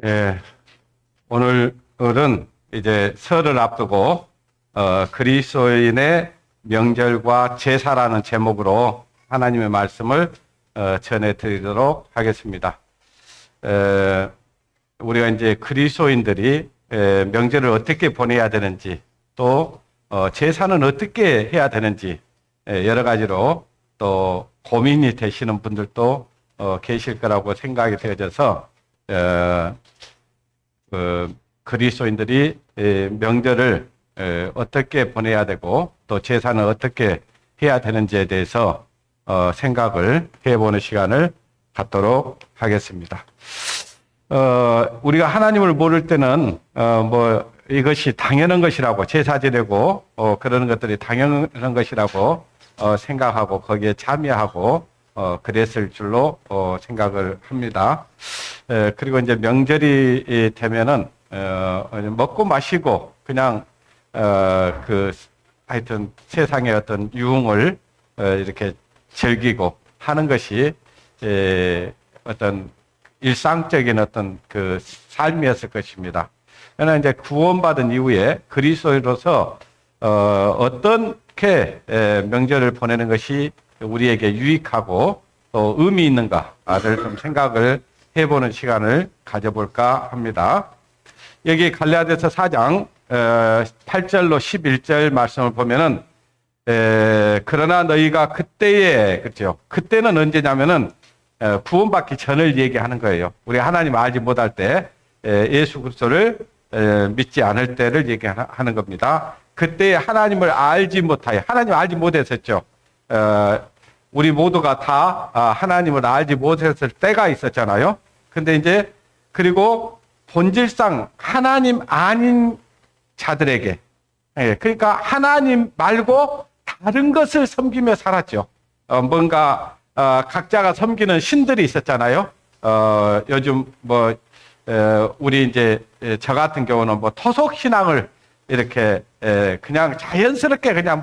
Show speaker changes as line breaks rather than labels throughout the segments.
예, 오늘은 이제 설을 앞두고 그리스도인의 명절과 제사라는 제목으로 하나님의 말씀을 전해드리도록 하겠습니다. 우리가 이제 그리스도인들이 명절을 어떻게 보내야 되는지, 또 제사는 어떻게 해야 되는지 여러 가지로 또 고민이 되시는 분들도 계실 거라고 생각이 되어져서 그리스도인들이 명절을 어떻게 보내야 되고 또 제사는 어떻게 해야 되는지에 대해서 생각을 해보는 시간을 갖도록 하겠습니다. 우리가 하나님을 모를 때는 뭐 이것이 당연한 것이라고, 제사 지내고 그러는 것들이 당연한 것이라고 생각하고 거기에 참여하고 그랬을 줄로 생각을 합니다. 그리고 이제 명절이 되면은 먹고 마시고 그냥 하여튼 세상의 어떤 유흥을 이렇게 즐기고 하는 것이 어떤 일상적인 어떤 그 삶이었을 것입니다. 그러나 이제 구원받은 이후에 그리스도로서 어떻게 명절을 보내는 것이 우리에게 유익하고 또 의미 있는가를 좀 생각을 해보는 시간을 가져볼까 합니다. 여기 갈라디아서 4장 8절로 11절 말씀을 보면은 그러나 너희가 그때에, 그렇죠? 그때는 언제냐면은 구원받기 전을 얘기하는 거예요. 우리 하나님 알지 못할 때, 예수 그리스도를 믿지 않을 때를 얘기하는 겁니다. 그때 하나님을 알지 못하여, 하나님 알지 못했었죠. 우리 모두가 다 하나님을 알지 못했을 때가 있었잖아요. 근데 이제 그리고 본질상 하나님 아닌 자들에게, 그러니까 하나님 말고 다른 것을 섬기며 살았죠. 뭔가 각자가 섬기는 신들이 있었잖아요. 요즘 뭐 우리 이제 저 같은 경우는 뭐 토속 신앙을 이렇게 그냥 자연스럽게 그냥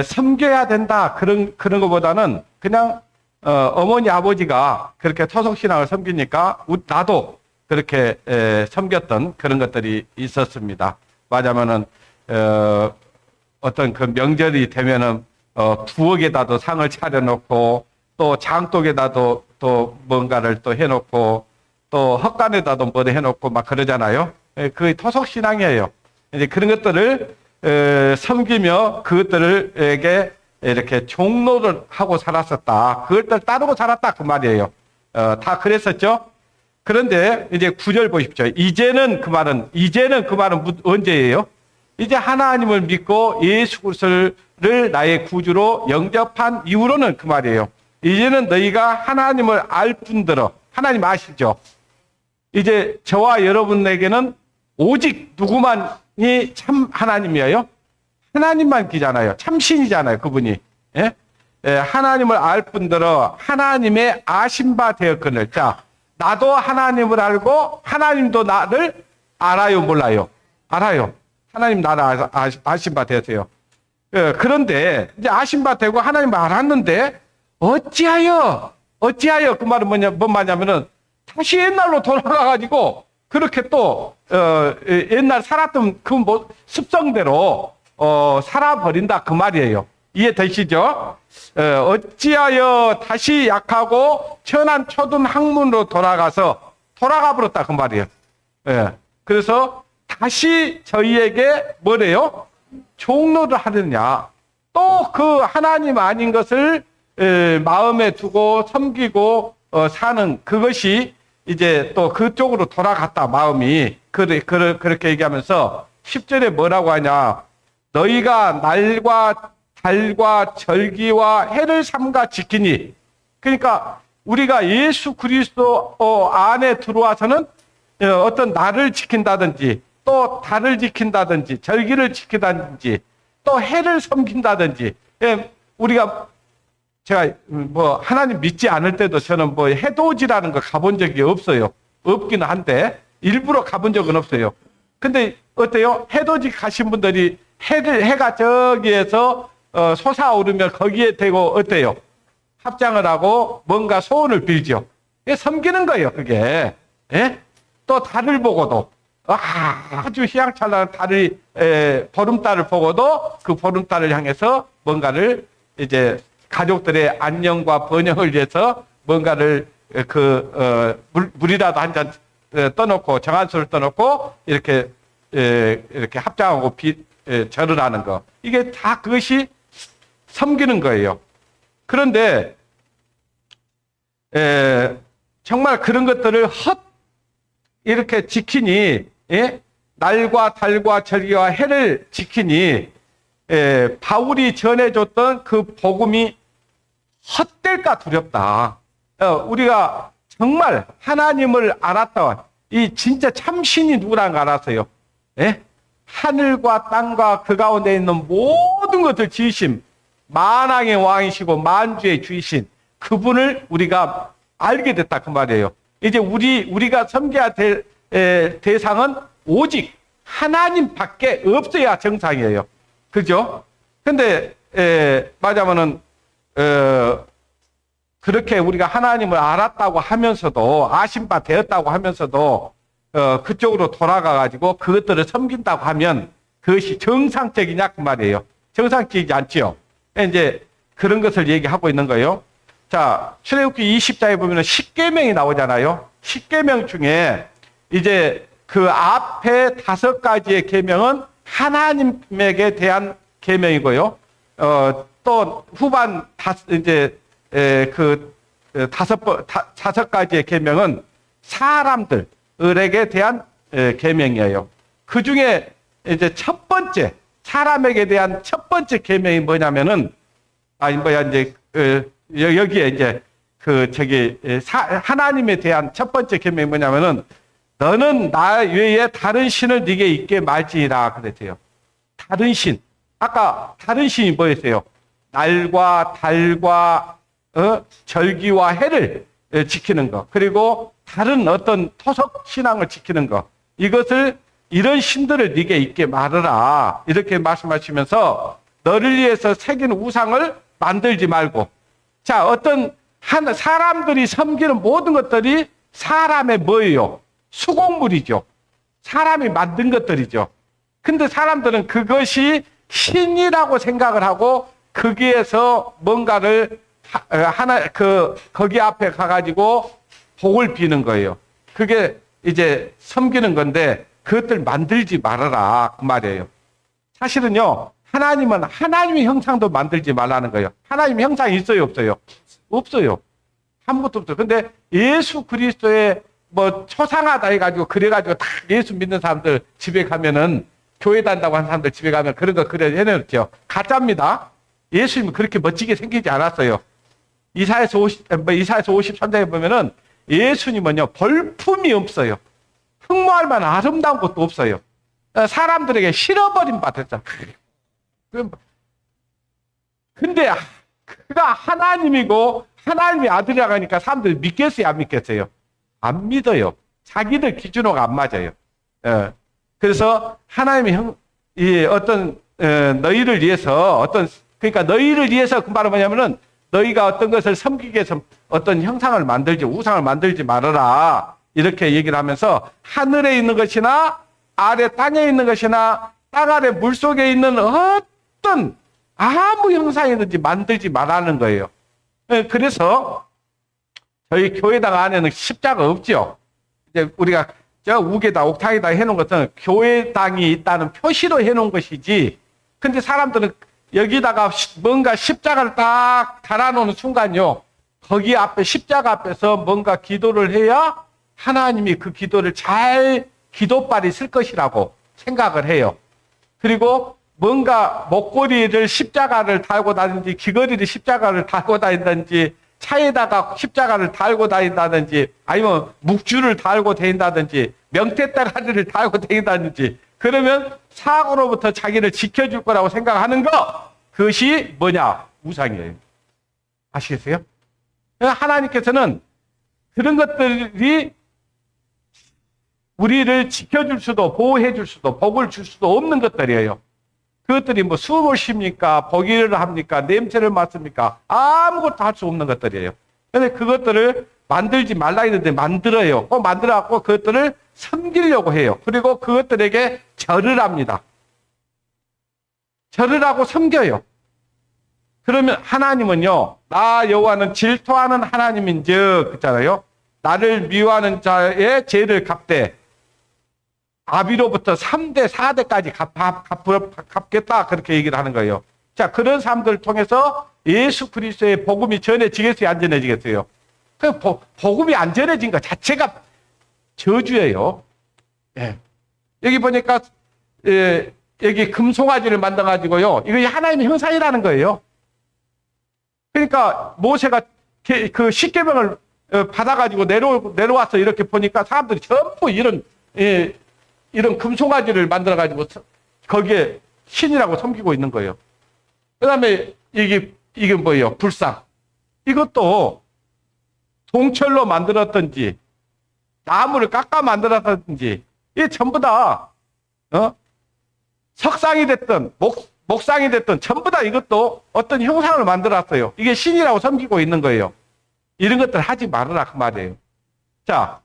섬겨야 된다 그런 것보다는 그냥 어머니 아버지가 그렇게 토속 신앙을 섬기니까 나도 그렇게 섬겼던 그런 것들이 있었습니다. 말하자면은 어떤 그 명절이 되면은 부엌에다도 상을 차려놓고 또 장독에다도 또 뭔가를 또 해놓고 또 헛간에다도 뭐 해놓고 막 그러잖아요. 그게 토속 신앙이에요. 이제 그런 것들을 섬기며 그것들에게 이렇게 종로를 하고 살았었다. 그것들 따르고 살았다 그 말이에요. 다 그랬었죠. 그런데 이제 9절 보십시오. 이제는 그 말은 언제예요? 이제 하나님을 믿고 예수 그리스도를 나의 구주로 영접한 이후로는 그 말이에요. 이제는 너희가 하나님을 알 뿐더러, 하나님 아시죠? 이제 저와 여러분에게는 오직 누구만이 참 하나님이에요? 하나님만 기잖아요. 참신이잖아요, 그분이. 예? 하나님을 알 뿐더러 하나님의 아신 바 되었거늘. 자, 나도 하나님을 알고 하나님도 나를 알아요, 몰라요? 알아요. 하나님 나를 아신 바 되었어요. 그런데 이제 아신 바 되고 하나님을 알았는데 어찌하여 그 말은 뭔 말이냐면은 다시 옛날로 돌아가가지고 그렇게 또 옛날 살았던 그 습성대로 살아버린다 그 말이에요. 이해되시죠? 어찌하여 다시 약하고 천한 초든 학문으로 돌아가 버렸다 그 말이에요. 그래서 다시 저희에게 뭐래요? 종로를 하느냐? 또 그 하나님 아닌 것을 마음에 두고 섬기고 사는 그것이 이제 또 그쪽으로 돌아갔다 마음이. 그렇게 얘기하면서 10절에 뭐라고 하냐? 너희가 날과 달과 절기와 해를 삼가 지키니. 그러니까 우리가 예수 그리스도 안에 들어와서는 어떤 날을 지킨다든지 또 달을 지킨다든지 절기를 지킨다든지 또 해를 섬긴다든지. 제가 뭐 하나님 믿지 않을 때도 저는 뭐 해돋이라는 거 가본 적이 없어요. 없기는 한데 일부러 가본 적은 없어요. 근데 어때요? 해돋이 가신 분들이 해가 저기에서 솟아오르면 거기에 대고 어때요? 합장을 하고 뭔가 소원을 빌죠. 섬기는 거예요, 그게. 예? 또 달을 보고도 아주 휘황찬란한 달을 보름달을 보고도 그 보름달을 향해서 뭔가를 이제 가족들의 안녕과 번영을 위해서 뭔가를 물이라도 한 잔 떠놓고 정한수를 떠놓고 이렇게 합장하고 절을 하는 거, 이게 다 그것이 섬기는 거예요. 그런데 정말 그런 것들을 이렇게 지키니, 날과 달과 절기와 해를 지키니 바울이 전해줬던 그 복음이 헛될까 두렵다. 우리가 정말 하나님을 알았다, 이 진짜 참신이 누구란 거 알았어요. 하늘과 땅과 그 가운데 있는 모든 것을 지으신 만왕의 왕이시고 만주의 주이신 그분을 우리가 알게 됐다, 그 말이에요. 이제 우리가 섬겨야 될 대상은 오직 하나님밖에 없어야 정상이에요. 그죠? 근데 말하자면은 그렇게 우리가 하나님을 알았다고 하면서도, 아신 바 되었다고 하면서도 그쪽으로 돌아가 가지고 그것들을 섬긴다고 하면 그것이 정상적이냐, 그 말이에요. 정상적이지 않지요. 이제 그런 것을 얘기하고 있는 거예요. 자, 출애굽기 20장에 보면 10계명이 나오잖아요. 10계명 중에 이제 그 앞에 5가지의 계명은 하나님에게 대한 계명이고요. 또 후반 이제 그 5가지의 계명은 사람들에게 대한 계명이에요. 그 중에 이제 첫 번째, 사람에게 대한 첫 번째 계명이 뭐냐면은, 이제 여기에 이제 하나님에 대한 첫 번째 계명이 뭐냐면은, 너는 나 외에 다른 신을 네게 있게 말지니라 그랬어요. 다른 신. 아까 다른 신이 뭐였어요? 날과 달과 절기와 해를 지키는 것, 그리고 다른 어떤 토속 신앙을 지키는 것, 이런 신들을 네게 있게 말하라, 이렇게 말씀하시면서 너를 위해서 새긴 우상을 만들지 말고. 자, 사람들이 섬기는 모든 것들이 사람의 뭐예요? 수공물이죠. 사람이 만든 것들이죠. 근데 사람들은 그것이 신이라고 생각을 하고 거기에서 뭔가를 거기 앞에 가가지고 복을 비는 거예요. 그게 이제 섬기는 건데 그것들 만들지 말아라, 그 말이에요. 사실은요, 하나님은 하나님의 형상도 만들지 말라는 거예요. 하나님의 형상이 있어요, 없어요? 없어요. 아무것도 없어요. 근데 예수 그리스도의 초상하다 해가지고 그래가지고 다 예수 믿는 사람들 집에 가면은, 교회 다닌다고 하는 사람들 집에 가면 그런 거 그래 해놓죠. 가짜입니다. 예수님은 그렇게 멋지게 생기지 않았어요. 이사야서 53장에 보면은 예수님은요, 벌품이 없어요. 흠모할 만한 아름다운 것도 없어요. 사람들에게 실어버린 바 됐죠. 근데 그가 하나님이고 하나님의 아들이라고 하니까 사람들이 믿겠어요, 안 믿겠어요? 안 믿어요. 자기들 기준으로가 안 맞아요. 그래서 하나님이 너희를 위해서 그러니까 너희를 위해서 그 말은 뭐냐면은, 너희가 어떤 것을 섬기기 위해서 어떤 형상을 만들지, 우상을 만들지 말아라, 이렇게 얘기를 하면서 하늘에 있는 것이나 아래 땅에 있는 것이나 땅 아래 물 속에 있는 어떤 아무 형상이든지 만들지 말라는 거예요. 그래서 저희 교회당 안에는 십자가 없죠. 이제 우리가 저 우게다 옥탑에다 해놓은 것은 교회당이 있다는 표시로 해놓은 것이지, 근데 사람들은 여기다가 뭔가 십자가를 딱 달아놓는 순간요, 거기 앞에 십자가 앞에서 뭔가 기도를 해야 하나님이 그 기도를 잘 기도발이 쓸 것이라고 생각을 해요. 그리고 뭔가 목걸이를 십자가를 달고 다니든지, 귀걸이를 십자가를 달고 다닌다든지, 차에다가 십자가를 달고 다닌다든지, 아니면 묵주를 달고 다닌다든지, 명태따가리를 달고 다닌다든지, 그러면 사고로부터 자기를 지켜줄 거라고 생각하는 거, 그것이 뭐냐? 우상이에요. 아시겠어요? 하나님께서는 그런 것들이 우리를 지켜줄 수도, 보호해줄 수도, 복을 줄 수도 없는 것들이에요. 그것들이 숨을 쉽니까? 보기를 합니까? 냄새를 맡습니까? 아무것도 할 수 없는 것들이에요. 그런데 그것들을 만들지 말라 했는데 만들어요. 만들어갖고 그것들을 섬기려고 해요. 그리고 그것들에게 절을 합니다. 절을 하고 섬겨요. 그러면 하나님은요, 나 여호와는 질투하는 하나님인즉, 그렇잖아요. 나를 미워하는 자의 죄를 갚되 아비로부터 3대, 4대까지 갚겠다. 그렇게 얘기를 하는 거예요. 자, 그런 사람들을 통해서 예수 그리스도의 복음이 전해지겠어요? 안 전해지겠어요? 그 복음이 안 전해진 것 자체가 저주예요. 예. 여기 보니까, 여기 금송아지를 만들어가지고요. 이거 하나님의 형상이라는 거예요. 그러니까 모세가 그 십계명을 받아가지고 내려와서 이렇게 보니까 사람들이 전부 이런 금송아지를 만들어가지고 거기에 신이라고 섬기고 있는 거예요. 그 다음에 이게 뭐예요? 불상. 이것도 동철로 만들었든지 나무를 깎아 만들었든지 이게 전부 다 석상이 됐든 목상이 됐든 전부 다 이것도 어떤 형상을 만들었어요. 이게 신이라고 섬기고 있는 거예요. 이런 것들 하지 말아라 그 말이에요. 자,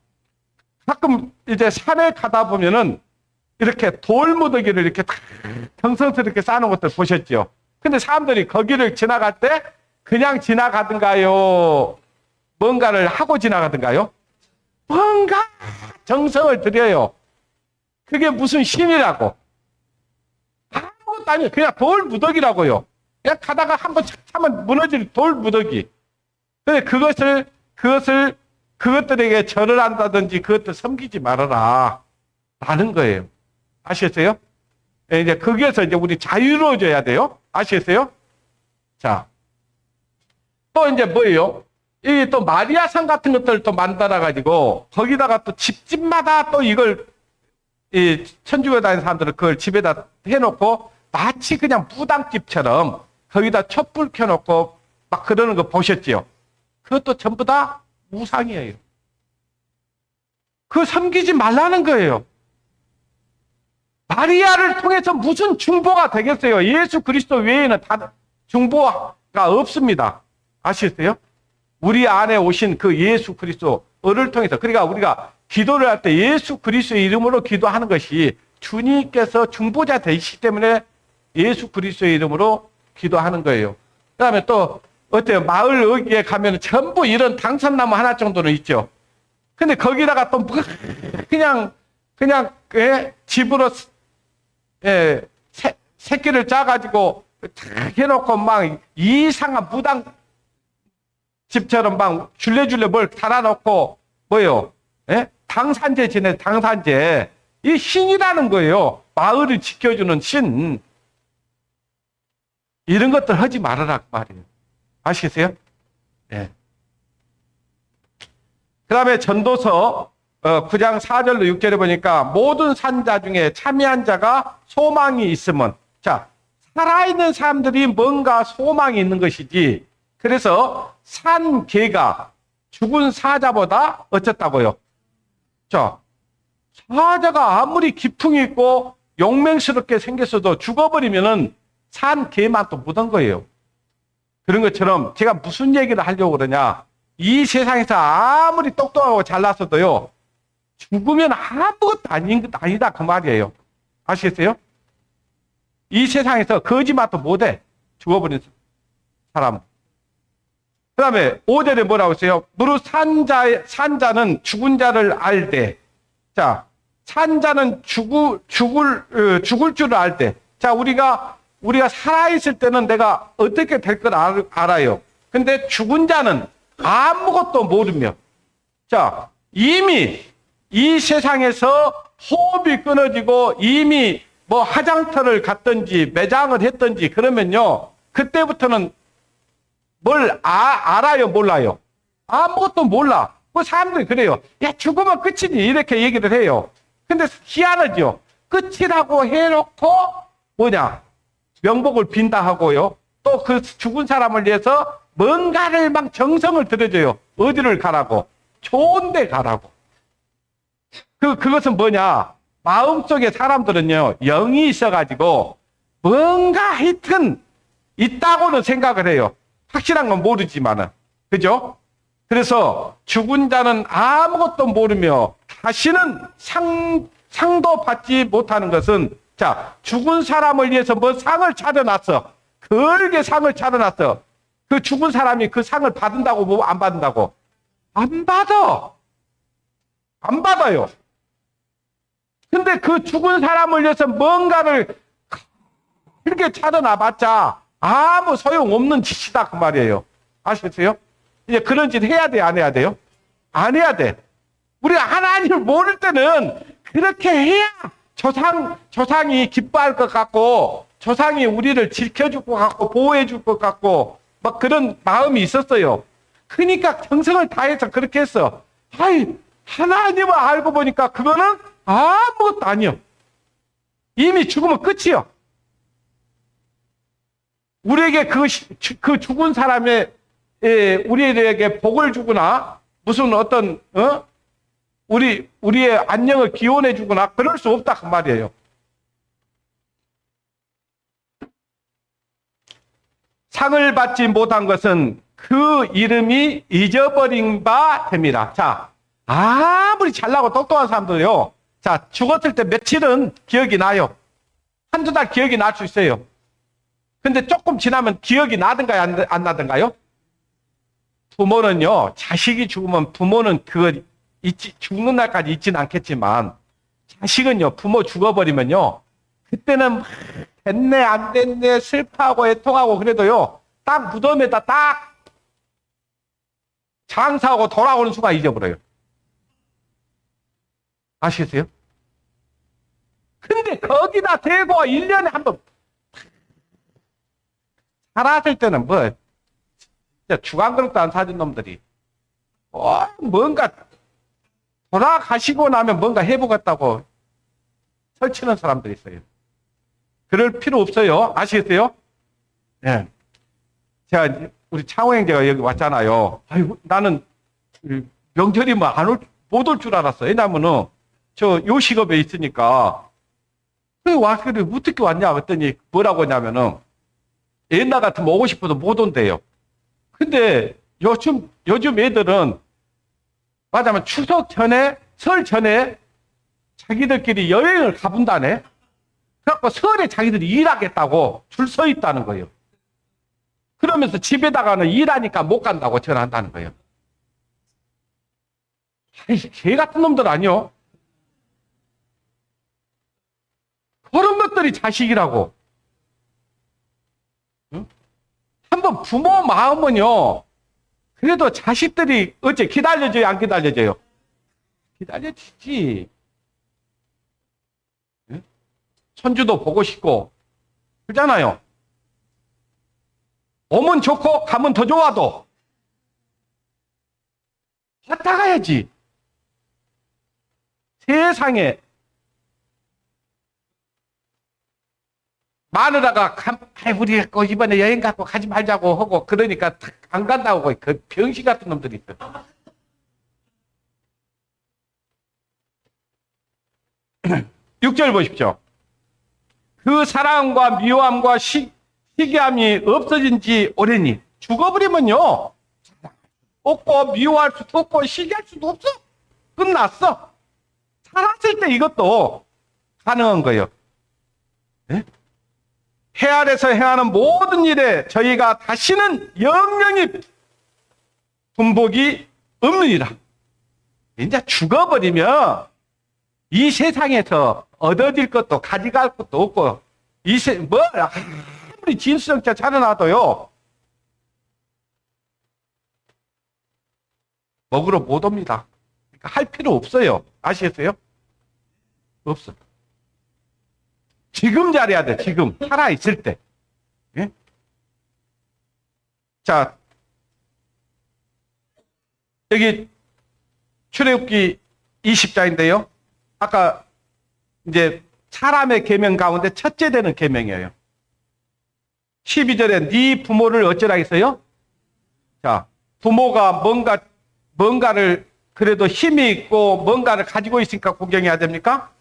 가끔 이제 산에 가다 보면은 이렇게 돌무더기를 이렇게 정성스럽게 쌓는 것들 보셨죠? 근데 사람들이 거기를 지나갈 때 그냥 지나가든가요? 뭔가를 하고 지나가든가요? 뭔가 정성을 들여요. 그게 무슨 신이라고. 아무것도 아니에요. 그냥 돌무더기라고요. 그냥 가다가 한번 차면 무너질 돌무더기. 근데 그것들에게 절을 한다든지 그것들 섬기지 말아라. 라는 거예요. 아시겠어요? 이제 거기에서 이제 우리 자유로워져야 돼요. 아시겠어요? 자. 또 이제 뭐예요? 이 또 마리아상 같은 것들을 또 만들어가지고 거기다가 또 집집마다 또 이걸 이 천주교 다니는 사람들은 그걸 집에다 해놓고 마치 그냥 무당집처럼 거기다 촛불 켜놓고 막 그러는 거 보셨지요? 그것도 전부 다 우상이에요. 그거 섬기지 말라는 거예요. 마리아를 통해서 무슨 중보가 되겠어요? 예수 그리스도 외에는 다 중보가 없습니다. 아시겠어요? 우리 안에 오신 그 예수 그리스도를 통해서, 그러니까 우리가 기도를 할 때 예수 그리스도의 이름으로 기도하는 것이 주님께서 중보자 되시기 때문에 예수 그리스도의 이름으로 기도하는 거예요. 그 다음에 또 어때요? 마을 여기에 가면 전부 이런 당선나무 하나 정도는 있죠. 근데 거기다가 또 그냥 집으로 새끼를 짜가지고 탁 해놓고 막 이상한 무당 집처럼 막 줄레줄레 뭘 달아놓고 뭐요? 당산제 지내 당산제. 이 신이라는 거예요. 마을을 지켜주는 신. 이런 것들 하지 말아라 말이에요. 아시겠어요? 예. 그 다음에 전도서 9장 4절로 6절에 보니까 모든 산자 중에 참여한 자가 소망이 있으면, 자, 살아있는 사람들이 뭔가 소망이 있는 것이지, 그래서 산 개가 죽은 사자보다 어쨌다고요? 자, 사자가 아무리 기풍이 있고 용맹스럽게 생겼어도 죽어버리면은 산 개만 또 묻은 거예요. 그런 것처럼 제가 무슨 얘기를 하려고 그러냐, 이 세상에서 아무리 똑똑하고 잘났어도요, 죽으면 아무것도 아니다 그 말이에요. 아시겠어요? 이 세상에서 거짓말도 못해. 죽어버린 사람. 그 다음에 5절에 뭐라고 했어요? 무릇 산자는 죽은 자를 알되, 자, 산자는 죽을 줄을 알되, 자, 우리가 살아있을 때는 내가 어떻게 될 걸 알아요. 근데 죽은 자는 아무것도 모르며, 자, 이미 이 세상에서 호흡이 끊어지고 이미 뭐 화장터를 갔든지 매장을 했든지 그러면요, 그때부터는 뭘 알아요, 몰라요? 아무것도 몰라. 그 사람들이 그래요. 야, 죽으면 끝이지, 이렇게 얘기를 해요. 근데 희한하죠. 끝이라고 해놓고 뭐냐, 명복을 빈다 하고요, 또 그 죽은 사람을 위해서 뭔가를 막 정성을 들여줘요. 어디를 가라고? 좋은 데 가라고. 그것은 뭐냐, 마음속에 사람들은요, 영이 있어가지고 뭔가 하여튼 있다고는 생각을 해요. 확실한 건 모르지만은. 그죠? 그래서 죽은 자는 아무것도 모르며 다시는 상도 받지 못하는 것은, 자, 죽은 사람을 위해서 뭐 상을 차려놨어. 그렇게 상을 차려놨어. 그 죽은 사람이 그 상을 받는다고 뭐 안 받는다고? 안 받아. 안 받아요. 근데 그 죽은 사람을 위해서 뭔가를 이렇게 차려놔봤자 아무 소용없는 짓이다 그 말이에요. 아시겠어요? 이제 그런 짓 해야 돼, 안 해야 돼요? 안 해야 돼. 우리가 하나님을 모를 때는 그렇게 해야 조상이 기뻐할 것 같고, 조상이 우리를 지켜줄 것 같고, 보호해줄 것 같고, 막 그런 마음이 있었어요. 그러니까 정성을 다해서 그렇게 했어. 아이, 하나님을 알고 보니까 그거는 아무것도 아니요. 이미 죽으면 끝이요. 우리에게 그 죽은 사람의, 우리에게 복을 주거나, 무슨 어떤, 우리의 안녕을 기원해 주거나, 그럴 수 없다, 그 말이에요. 상을 받지 못한 것은 그 이름이 잊어버린 바 됨이라. 자, 아무리 잘나고 똑똑한 사람들요. 자, 죽었을 때 며칠은 기억이 나요. 한두 달 기억이 날 수 있어요. 근데 조금 지나면 기억이 나든가요, 안 나든가요? 부모는요, 자식이 죽으면 부모는 그걸 죽는 날까지 잊지는 않겠지만, 자식은요, 부모 죽어버리면요, 그때는 됐네, 안 됐네, 슬퍼하고 애통하고 그래도요, 딱 무덤에다 딱 장사하고 돌아오는 순간 잊어버려요. 아시겠어요? 근데 거기다 대고 1년에 한 번, 살았을 때는 뭐, 주간 그릇도 안 사준 놈들이, 뭔가, 돌아가시고 나면 뭔가 해보겠다고 설치는 사람들이 있어요. 그럴 필요 없어요. 아시겠어요? 예. 네. 제가, 우리 창호 형제가 여기 왔잖아요. 아이고, 나는 명절이면 못 올 줄 알았어. 왜냐면은, 저 요식업에 있으니까, 와서 어떻게 왔냐? 그랬더니 뭐라고 하냐면은, 옛날 같으면 오고 싶어도 못 온대요. 근데 요즘 애들은, 맞아면 추석 전에, 설 전에 자기들끼리 여행을 가본다네? 그래갖고 설에 자기들이 일하겠다고 줄 서 있다는 거예요. 그러면서 집에다가는 일하니까 못 간다고 전화한다는 거예요. 아이, 개 같은 놈들 아니요? 그런 것들이 자식이라고. 응? 한번 부모 마음은요, 그래도 자식들이 어째 기다려줘요, 안 기다려줘요? 기다려주지. 응? 손주도 보고 싶고, 그러잖아요. 오면 좋고, 가면 더 좋아도, 왔다 가야지. 세상에, 마누라가 우리 이번에 여행 갖고 가지 말자고 하고 그러니까 안 간다고 그 병신 같은 놈들이 있어. 6절 보십시오. 그 사랑과 미워함과 시기함이 없어진 지 오래니. 죽어버리면요, 없고 미워할 수도 없고 시기할 수도 없어. 끝났어. 살았을 때 이것도 가능한 거예요. 네? 해 아래서 행하는 모든 일에 저희가 다시는 영영이 분복이 없느니라. 이제 죽어버리면 이 세상에서 얻어질 것도 가져갈 것도 없고, 아무리 진수정자 차려놔도요, 먹으러 못 옵니다. 그러니까 할 필요 없어요. 아시겠어요? 없어. 지금 잘해야 돼, 지금. 살아있을 때. 예? 자, 여기 출애굽기 20장인데요. 아까 이제 사람의 계명 가운데 첫째 되는 계명이에요. 12절에 네 부모를 어쩌라 했어요? 자, 부모가 뭔가를 그래도 힘이 있고 뭔가를 가지고 있으니까 공경해야 됩니까?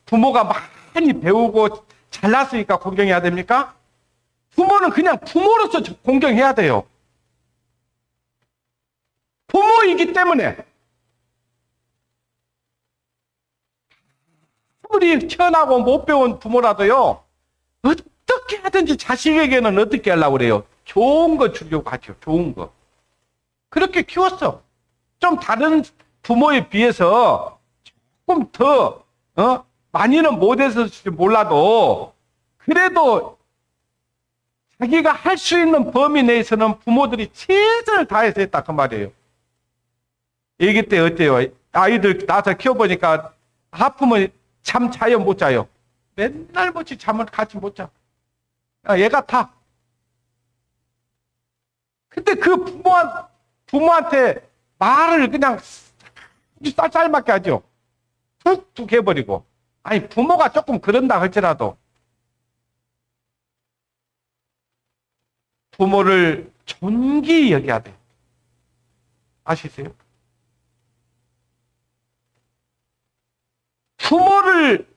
부모가 많이 배우고 잘났으니까 공경해야 됩니까? 부모는 그냥 부모로서 공경해야 돼요. 부모이기 때문에 아무리 천하고 못 배운 부모라도요, 어떻게 하든지 자식에게는 어떻게 하려고 그래요? 좋은 거 주려고 하죠. 좋은 거. 그렇게 키웠어. 좀 다른 부모에 비해서 조금 더 많이는 못했을지 몰라도 그래도 자기가 할 수 있는 범위 내에서는 부모들이 최선을 다해서 했다 그 말이에요. 애기 때 어때요? 아이들 낳아서 키워보니까 아프면 잠 자요 못 자요? 맨날 뭐지 잠을 같이 못 자. 얘가 타. 근데 그 부모한테 말을 그냥 쌀쌀맞게 하죠. 툭툭 해버리고. 아니 부모가 조금 그런다 할지라도 부모를 존귀히 여겨야 돼. 아시세요? 부모를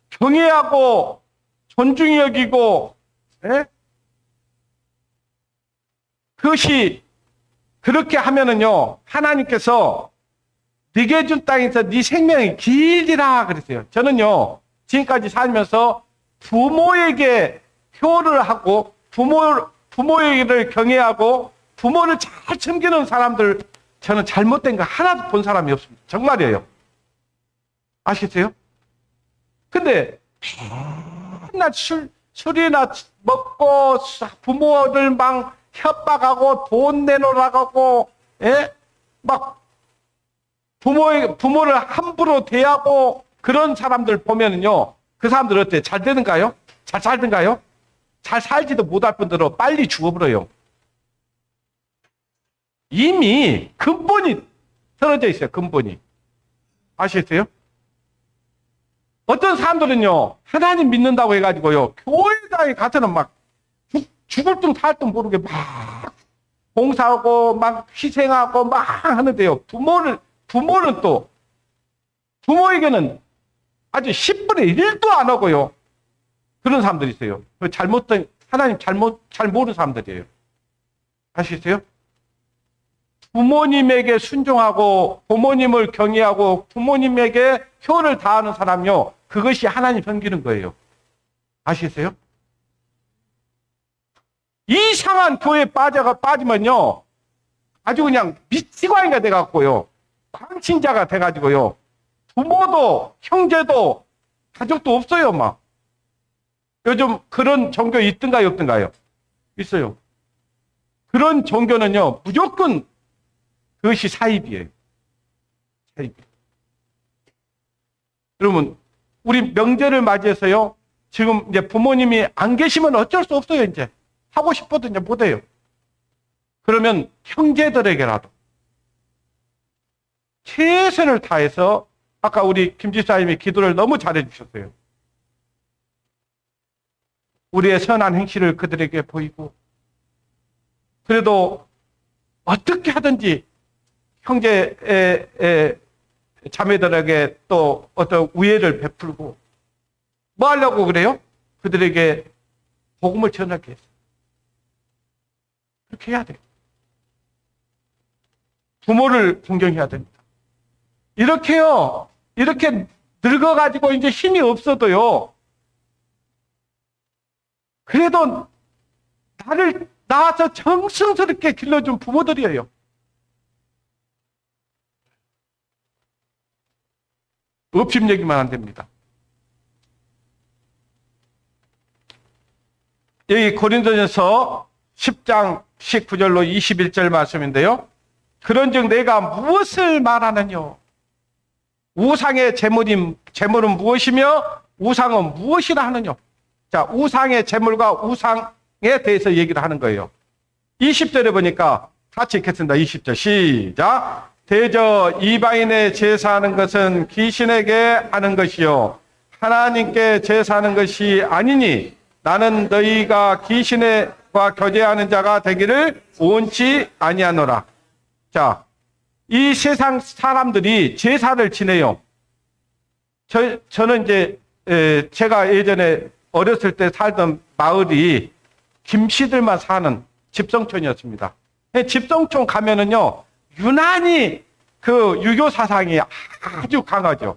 경외하고 존중히 여기고, 예? 그것이 그렇게 하면은요, 하나님께서 네게 준 땅에서 네 생명이 길리라 그랬어요. 저는요, 지금까지 살면서 부모에게 효를 하고, 부모에게를 경외하고, 부모를 잘 섬기는 사람들, 저는 잘못된 거 하나도 본 사람이 없습니다. 정말이에요. 아시세요? 근데 맨날 술이나 먹고 부모들 막 협박하고 돈 내놓으라고, 예? 막 부모를 함부로 대하고 그런 사람들 보면은요, 그 사람들 어때? 잘 되는가요? 잘 살든가요? 잘 살지도 못할 뿐더러 빨리 죽어버려요. 이미 근본이 떨어져 있어요. 근본이. 아시겠어요? 어떤 사람들은요, 하나님 믿는다고 해가지고요, 교회당에 가서는 막 죽을 둥 살 둥 모르게 막 봉사하고 막 희생하고 막 하는데요. 부모는 또 부모에게는 아주 10분의 1도 안 하고요. 그런 사람들이 있어요. 하나님 잘 모르는 사람들이에요. 아시겠어요? 부모님에게 순종하고 부모님을 경외하고 부모님에게 효를 다하는 사람이요, 그것이 하나님 섬기는 거예요. 아시겠어요? 이상한 교회에 빠지면요, 아주 그냥 미치광이가 돼갖고요, 광신자가 돼가지고요, 부모도 형제도 가족도 없어요. 막 요즘 그런 종교 있든가요 없든가요? 있어요. 그런 종교는요, 무조건 그것이 사입이에요. 사입. 여러분, 우리 명절을 맞이해서요, 지금 이제 부모님이 안 계시면 어쩔 수 없어요. 이제 하고 싶어도 이제 못해요. 그러면 형제들에게라도 최선을 다해서, 아까 우리 김 집사님이 기도를 너무 잘해 주셨어요. 우리의 선한 행실을 그들에게 보이고, 그래도 어떻게 하든지 형제 자매들에게 또 어떤 우애를 베풀고, 뭐 하려고 그래요? 그들에게 복음을 전하게 했어요. 그렇게 해야 돼요. 부모를 존경해야 됩니다. 이렇게요, 이렇게 늙어가지고 이제 힘이 없어도요, 그래도 나를 낳아서 정성스럽게 길러준 부모들이에요. 엎심 얘기만 안 됩니다. 여기 고린도전서 10장 19절로 21절 말씀인데요. 그런즉 내가 무엇을 말하느냐? 우상의 제물은 무엇이며 우상은 무엇이라 하느냐? 자, 우상의 제물과 우상에 대해서 얘기를 하는 거예요. 20절에 보니까 같이 읽겠습니다. 20절 시작. 대저 이방인의 제사하는 것은 귀신에게 하는 것이요 하나님께 제사하는 것이 아니니 나는 너희가 귀신과 교제하는 자가 되기를 원치 아니하노라. 자, 이 세상 사람들이 제사를 지내요. 저는 이제 제가 예전에 어렸을 때 살던 마을이 김씨들만 사는 집성촌이었습니다. 집성촌 가면은요, 유난히 그 유교 사상이 아주 강하죠.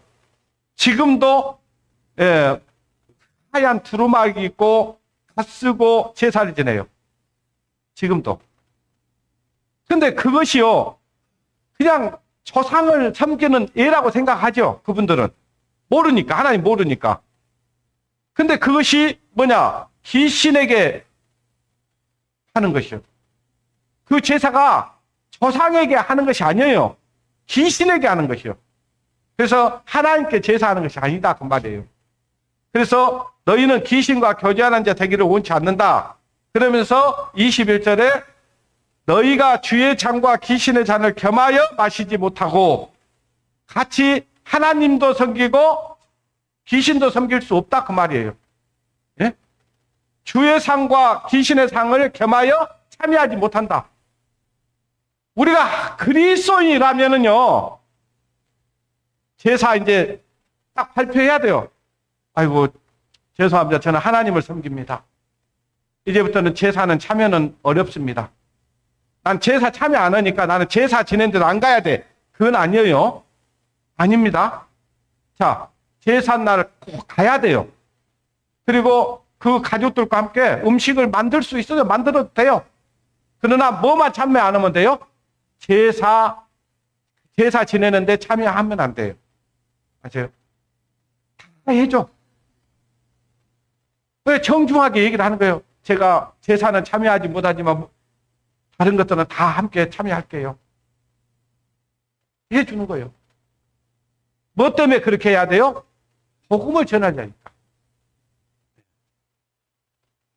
지금도 하얀 두루마기 입고 갓 쓰고 제사를 지내요. 지금도. 근데 그것이요, 그냥 조상을 섬기는 예라고 생각하죠. 그분들은 모르니까, 하나님 모르니까. 근데 그것이 뭐냐, 귀신에게 하는 것이요. 그 제사가 조상에게 하는 것이 아니에요. 귀신에게 하는 것이요. 그래서 하나님께 제사하는 것이 아니다 그 말이에요. 그래서 너희는 귀신과 교제하는 자 되기를 원치 않는다. 그러면서 21절에 너희가 주의 잔과 귀신의 잔을 겸하여 마시지 못하고 같이 하나님도 섬기고 귀신도 섬길 수 없다 그 말이에요. 예? 주의 상과 귀신의 상을 겸하여 참여하지 못한다. 우리가 그리스도인이라면은요, 제사 이제 딱 발표해야 돼요. 아이고, 죄송합니다. 저는 하나님을 섬깁니다. 이제부터는 제사는 참여는 어렵습니다. 난 제사 참여 안 하니까 나는 제사 지내는데도 안 가야 돼. 그건 아니에요. 아닙니다. 자, 제삿날 꼭 가야 돼요. 그리고 그 가족들과 함께 음식을 만들 수 있어요. 만들어도 돼요. 그러나 뭐만 참여 안 하면 돼요? 제사 지내는데 참여하면 안 돼요. 맞아요? 다 해줘. 왜 정중하게 얘기를 하는 거예요? 제가 제사는 참여하지 못하지만 다른 것들은 다 함께 참여할게요. 해주는 거예요. 뭐 때문에 그렇게 해야 돼요? 복음을 전하려니까.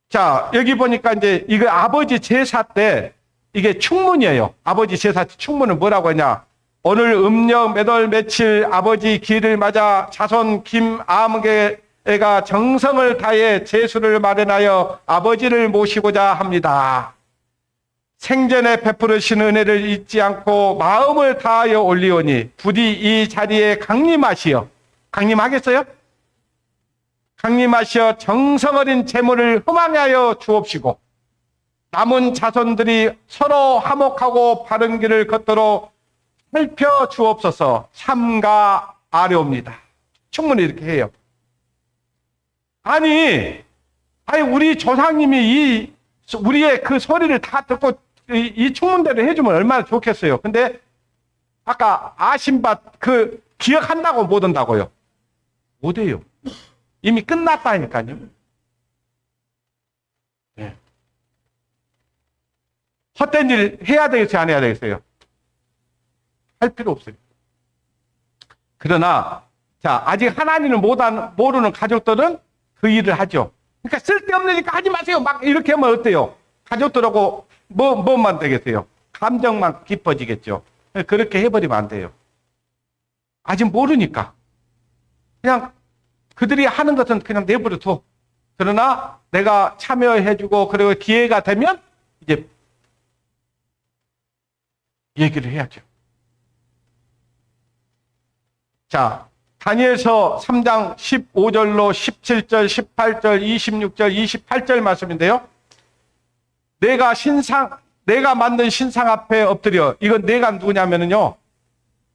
자, 여기 보니까 이제 이거 아버지 제사 때 이게 충문이에요. 아버지 제사 때 충문은 뭐라고 하냐? 오늘 음력 몇 월 며칠 아버지 기를 맞아 자손 김아무개가 정성을 다해 제수를 마련하여 아버지를 모시고자 합니다. 생전에 베푸르신 은혜를 잊지 않고 마음을 다하여 올리오니 부디 이 자리에 강림하시어, 강림하겠어요? 강림하시어 정성 어린 재물을 흠망하여 주옵시고 남은 자손들이 서로 화목하고 바른 길을 걷도록 살펴 주옵소서. 삼가 아뢰옵니다. 충분히 이렇게 해요. 아니 우리 조상님이 우리의 그 소리를 다 듣고 이 충문대로 해주면 얼마나 좋겠어요. 근데 아까 아신밭 그 기억한다고 못 한다고요. 못해요. 이미 끝났다니까요. 네. 헛된 일 해야 되겠어요, 안 해야 되겠어요? 할 필요 없어요. 그러나 자, 아직 하나님을 모르는 가족들은 그 일을 하죠. 그러니까 쓸데없으니까 하지 마세요. 막 이렇게 하면 어때요? 가족들하고 뭐만 되겠어요? 감정만 깊어지겠죠. 그렇게 해버리면 안 돼요. 아직 모르니까. 그냥 그들이 하는 것은 그냥 내버려 둬. 그러나 내가 참여해주고 그리고 기회가 되면 이제 얘기를 해야죠. 자, 다니엘서 3장 15절로 17절, 18절, 26절, 28절 말씀인데요. 내가 만든 신상 앞에 엎드려. 이건 내가 누구냐면은요,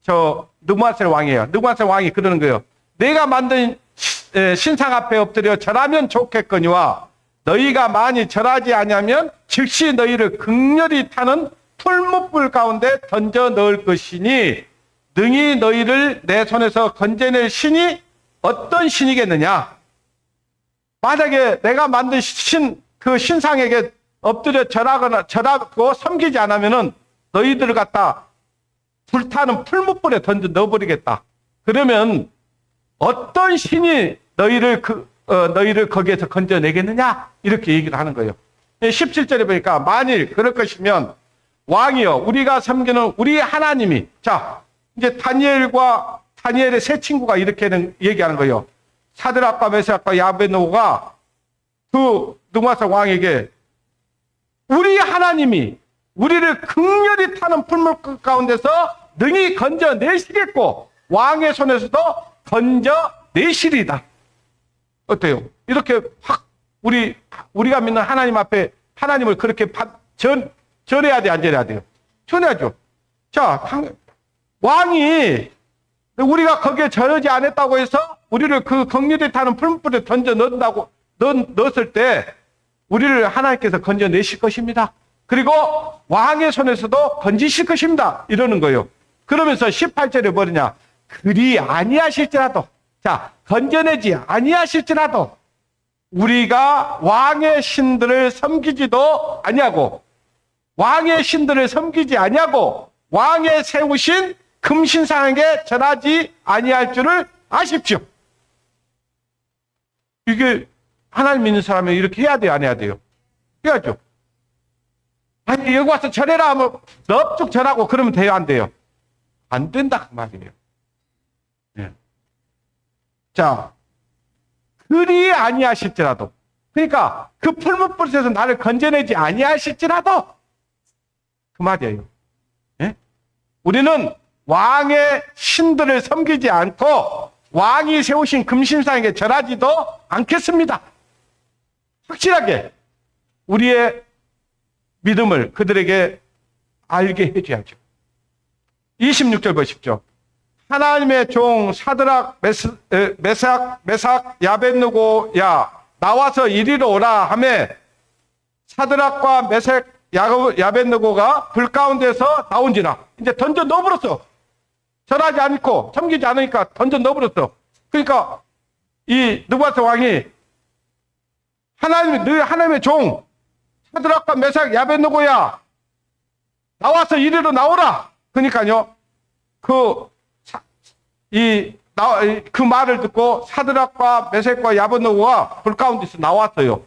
저 느부갓네살 왕이에요. 느부갓네살 왕이 그러는 거예요. 내가 만든 신상 앞에 엎드려 절하면 좋겠거니와 너희가 많이 절하지 아니하면 즉시 너희를 극렬히 타는 풀무불 가운데 던져 넣을 것이니 능히 너희를 내 손에서 건져낼 신이 어떤 신이겠느냐. 만약에 내가 만든 그 신상에게 엎드려 절하고 섬기지 않으면은 너희들을 갖다 불타는 풀무불에 던져 넣어버리겠다. 그러면 어떤 신이 너희를 거기에서 건져내겠느냐? 이렇게 얘기를 하는 거예요. 17절에 보니까 만일 그럴 것이면 왕이여 우리가 섬기는 우리 하나님이, 자 이제 다니엘의 세 친구가 이렇게 얘기하는 거예요. 사드락과 메삭과 아벳느고가 그 느부갓네살 왕에게 우리 하나님이 우리를 극렬히 타는 풀무불 가운데서 능히 건져내시겠고 왕의 손에서도 건져내시리다. 어때요? 이렇게 확 우리가 믿는 하나님 앞에 하나님을 그렇게 전해야 돼, 안 전해야 돼요? 전해야죠. 자, 왕이 우리가 거기에 절하지 않았다고 해서 우리를 그 극률이 타는 풀무불에 던져 넣었을 때 우리를 하나님께서 건져내실 것입니다. 그리고 왕의 손에서도 건지실 것입니다. 이러는 거예요. 그러면서 18절에 뭐냐? 그리 아니하실지라도, 자, 건져내지 아니하실지라도 우리가 왕의 신들을 섬기지도 아니하고, 왕의 신들을 섬기지 아니하고 왕의 세우신 금신상에게 절하지 아니할 줄을 아십시오. 이게 하나님 믿는 사람이 이렇게 해야 돼요, 안 해야 돼요? 해야죠. 아니, 여기 와서 절해라 하면 넙죽 절하고 그러면 돼요, 안 돼요? 안 된다 그 말이에요. 예. 자, 그리 아니하실지라도, 그러니까 그 풀무불에서 나를 건져내지 아니하실지라도 그 말이에요. 예? 우리는 왕의 신들을 섬기지 않고 왕이 세우신 금신상에게 절하지도 않겠습니다. 확실하게 우리의 믿음을 그들에게 알게 해줘야죠. 26절 보십시오. 하나님의 종 사드락, 메삭, 야벳느고야 나와서 이리로 오라 하매 사드락과 메삭, 야벳느고가 불 가운데서 나온지라. 이제 던져 넣어버렸어. 절하지 않고 섬기지 않으니까 던져 넣어버렸어. 그러니까 이 느부갓네살 왕이 하나님의 종 사드락과 메삭, 야벳느고야 나와서 이리로 나오라. 그러니까요, 그 말을 듣고 사드락과 메삭과 야벳느고가 불 가운데서 나왔어요.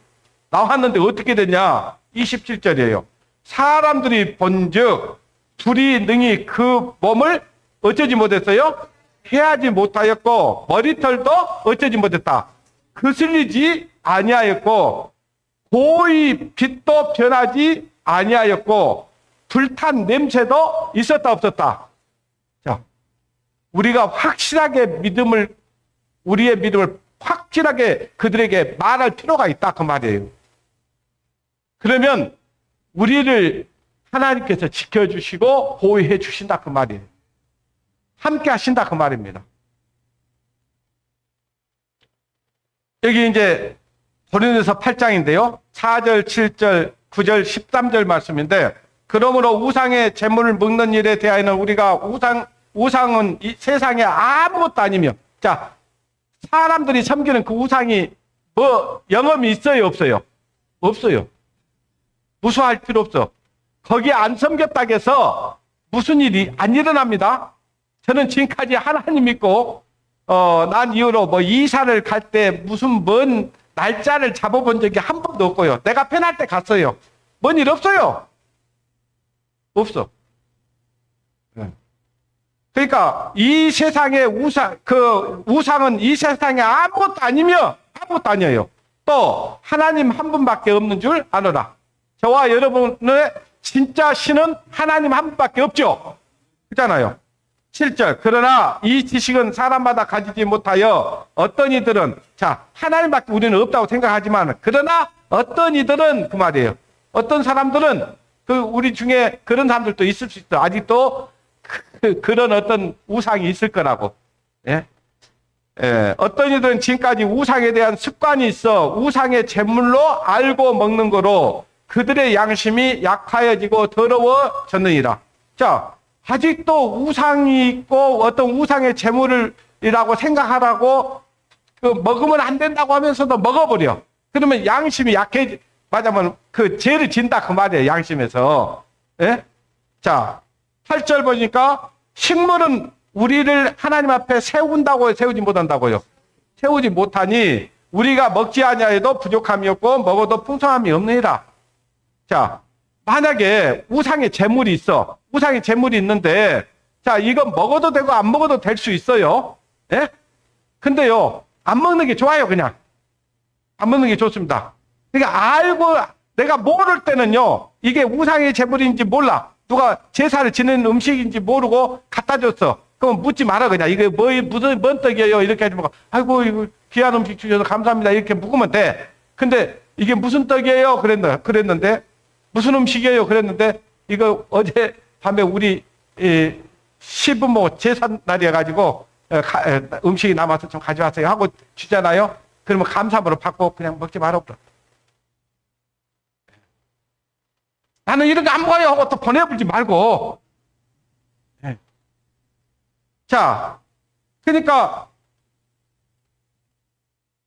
나왔는데 어떻게 됐냐? 27절이에요. 사람들이 본즉 불이 능히 그 몸을 어쩌지 못했어요? 해하지 못하였고 머리털도 어쩌지 못했다. 거슬리지 아니하였고 고의 빛도 변하지 아니하였고 불탄 냄새도 있었다 없었다. 자, 우리가 확실하게 우리의 믿음을 확실하게 그들에게 말할 필요가 있다 그 말이에요. 그러면 우리를 하나님께서 지켜주시고 보호해 주신다 그 말이에요. 함께 하신다 그 말입니다. 여기 이제 고린도서 8장인데요. 4절, 7절, 9절, 13절 말씀인데, 그러므로 우상의 제물을 먹는 일에 대하여는 우리가 우상은 이 세상에 아무것도 아니며, 자, 사람들이 섬기는 그 우상이 뭐 영험이 있어요 없어요? 없어요. 무수할 필요 없어. 거기에 안 섬겼다고 해서 무슨 일이 안 일어납니다. 저는 지금까지 하나님 믿고 난 이후로 뭐 이사를 갈 때 무슨 먼 날짜를 잡아본 적이 한 번도 없고요. 내가 편할 때 갔어요. 뭔 일 없어요. 없어. 그러니까 이 세상의 우상은 이 세상에 아무것도 아니며 아무것도 아니에요. 또 하나님 한 분밖에 없는 줄 아노라. 저와 여러분의 진짜 신은 하나님 한 분밖에 없죠. 그렇잖아요. 7절. 그러나 이 지식은 사람마다 가지지 못하여 어떤 이들은, 자, 하나님밖에 우리는 없다고 생각하지만, 그러나 어떤 이들은 그 말이에요. 어떤 사람들은 우리 중에 그런 사람들도 있을 수 있어. 아직도 그런 어떤 우상이 있을 거라고. 예? 예. 어떤 이들은 지금까지 우상에 대한 습관이 있어 우상의 제물로 알고 먹는 거로 그들의 양심이 약하여지고 더러워졌느니라. 자, 아직도 우상이 있고 어떤 우상의 제물이라고 생각하라고 먹으면 안 된다고 하면서도 먹어버려. 그러면 양심이 맞으면 그 죄를 진다 그 말이에요. 양심에서. 예? 자, 8절 보니까 식물은 우리를 하나님 앞에 세운다고 세우지 못한다고요. 세우지 못하니 우리가 먹지 아니하여도 부족함이 없고 먹어도 풍성함이 없느니라. 자, 만약에 우상의 제물이 있어. 우상의 제물이 있는데, 자, 이건 먹어도 되고 안 먹어도 될 수 있어요. 예? 근데요, 안 먹는 게 좋아요, 그냥. 안 먹는 게 좋습니다. 그러니까 알고, 내가 모를 때는요, 이게 우상의 제물인지 몰라. 누가 제사를 지내는 음식인지 모르고 갖다 줬어. 그럼 묻지 마라, 그냥. 이게 뭔 떡이에요? 이렇게 하지 말고, 아이고, 이거 귀한 음식 주셔서 감사합니다. 이렇게 묻으면 돼. 근데 이게 무슨 떡이에요? 그랬는데, 무슨 음식이에요? 그랬는데, 이거 어제 밤에 우리 시부모 제삿날이어 가지고 음식이 남아서 좀 가져왔어요 하고 주잖아요. 그러면 감사함으로 받고 그냥 먹지 말아버려. 나는 이런 거 안 먹어요 하고 또 보내버리지 말고. 자, 그러니까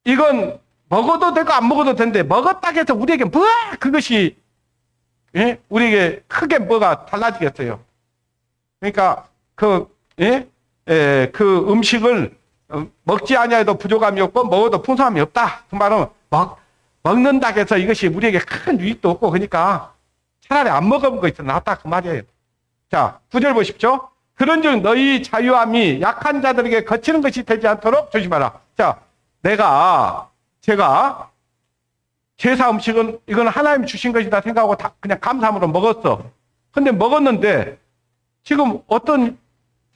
이건 먹어도 되고 안 먹어도 되는데 먹었다 해서 우리에게 뭐 그것이 우리에게 크게 뭐가 달라지겠어요. 그러니까 그 음식을 먹지 아니하여도 부족함이 없고 먹어도 풍성함이 없다. 그 말은 먹는다 해서 이것이 우리에게 큰 유익도 없고 그러니까 차라리 안 먹어본 거 있어 낫다 그 말이에요. 자, 9절 보십시오. 그런즉 너희 자유함이 약한 자들에게 거치는 것이 되지 않도록 조심하라. 자, 제가 제사 음식은 이건 하나님 주신 것이다 생각하고 다 그냥 감사함으로 먹었어. 근데 먹었는데 지금 어떤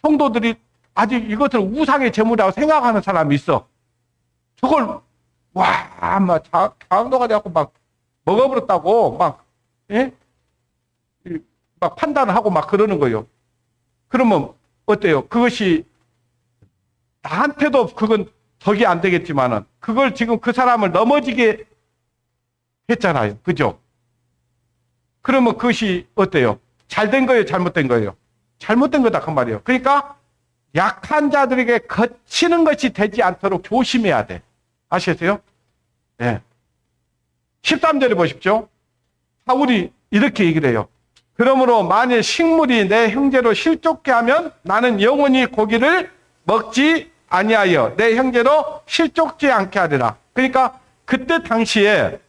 성도들이 아직 이것을 우상의 제물이라고 생각하는 사람이 있어. 저걸 막 장도가 돼갖고 막 먹어버렸다고 막 판단을 하고 막 그러는 거예요. 그러면 어때요? 그것이 나한테도 그건 덕이 안 되겠지만은 그걸 지금 그 사람을 넘어지게 했잖아요. 그죠? 그러면 그것이 어때요? 잘된 거예요? 잘못된 거예요? 잘못된 거다 그 말이에요. 그러니까 약한 자들에게 거치는 것이 되지 않도록 조심해야 돼. 아시겠어요? 네. 13절에 보십시오. 바울이 이렇게 얘기를 해요. 그러므로 만일 식물이 내 형제로 실족케 하면 나는 영원히 고기를 먹지 아니하여 내 형제로 실족지 않게 하리라. 그러니까 그때 당시에는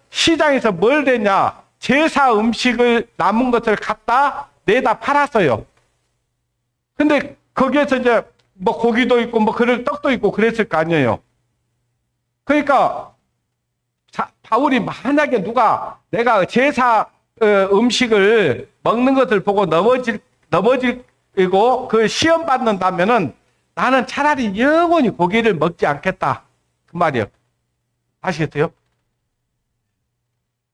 시장에서 뭘 되냐? 제사 음식을 남은 것을 갖다 내다 팔았어요. 근데 거기에서 이제 뭐 고기도 있고 뭐 그럴 떡도 있고 그랬을 거 아니에요. 그러니까 바울이 만약에 누가 내가 제사 음식을 먹는 것을 보고 넘어지고 그 시험 받는다면은 나는 차라리 영원히 고기를 먹지 않겠다 그 말이에요. 아시겠어요?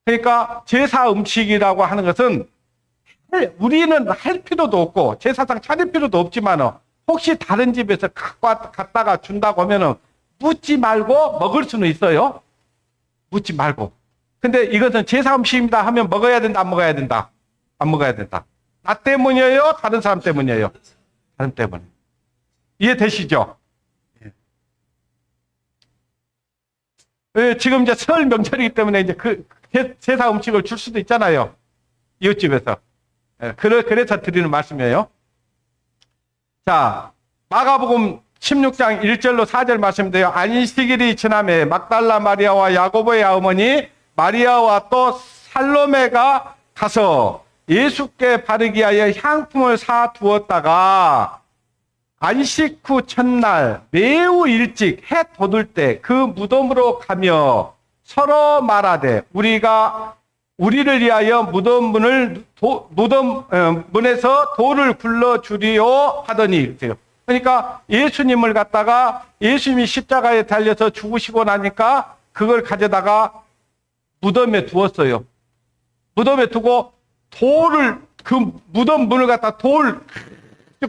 그러니까 제사 음식이라고 하는 것은 우리는 할 필요도 없고 제사상 차릴 필요도 없지만 혹시 다른 집에서 갖다가 준다고 하면은 묻지 말고 먹을 수는 있어요. 묻지 말고. 근데 이것은 제사 음식입니다 하면 먹어야 된다, 안 먹어야 된다? 안 먹어야 된다. 나 때문이에요? 다른 사람 때문이에요? 다른 때문에. 이해되시죠? 지금 이제 설 명절이기 때문에 이제 그 제사 음식을 줄 수도 있잖아요. 이웃집에서. 그래서 드리는 말씀이에요. 자, 마가복음 16장 1절로 4절 말씀인데요. 안식일이 지남에 막달라 마리아와 야고보의 어머니 마리아와 또 살로메가 가서 예수께 바르기 위하여 향품을 사 두었다가 안식 후 첫날 매우 일찍 해 돋을 때 그 무덤으로 가며 서로 말하되 우리를 위하여 무덤 문에서 돌을 굴러 주리오 하더니. 그러니까 예수님을 갖다가 예수님이 십자가에 달려서 죽으시고 나니까 그걸 가져다가 무덤에 두었어요. 무덤에 두고 그 무덤 문을 갖다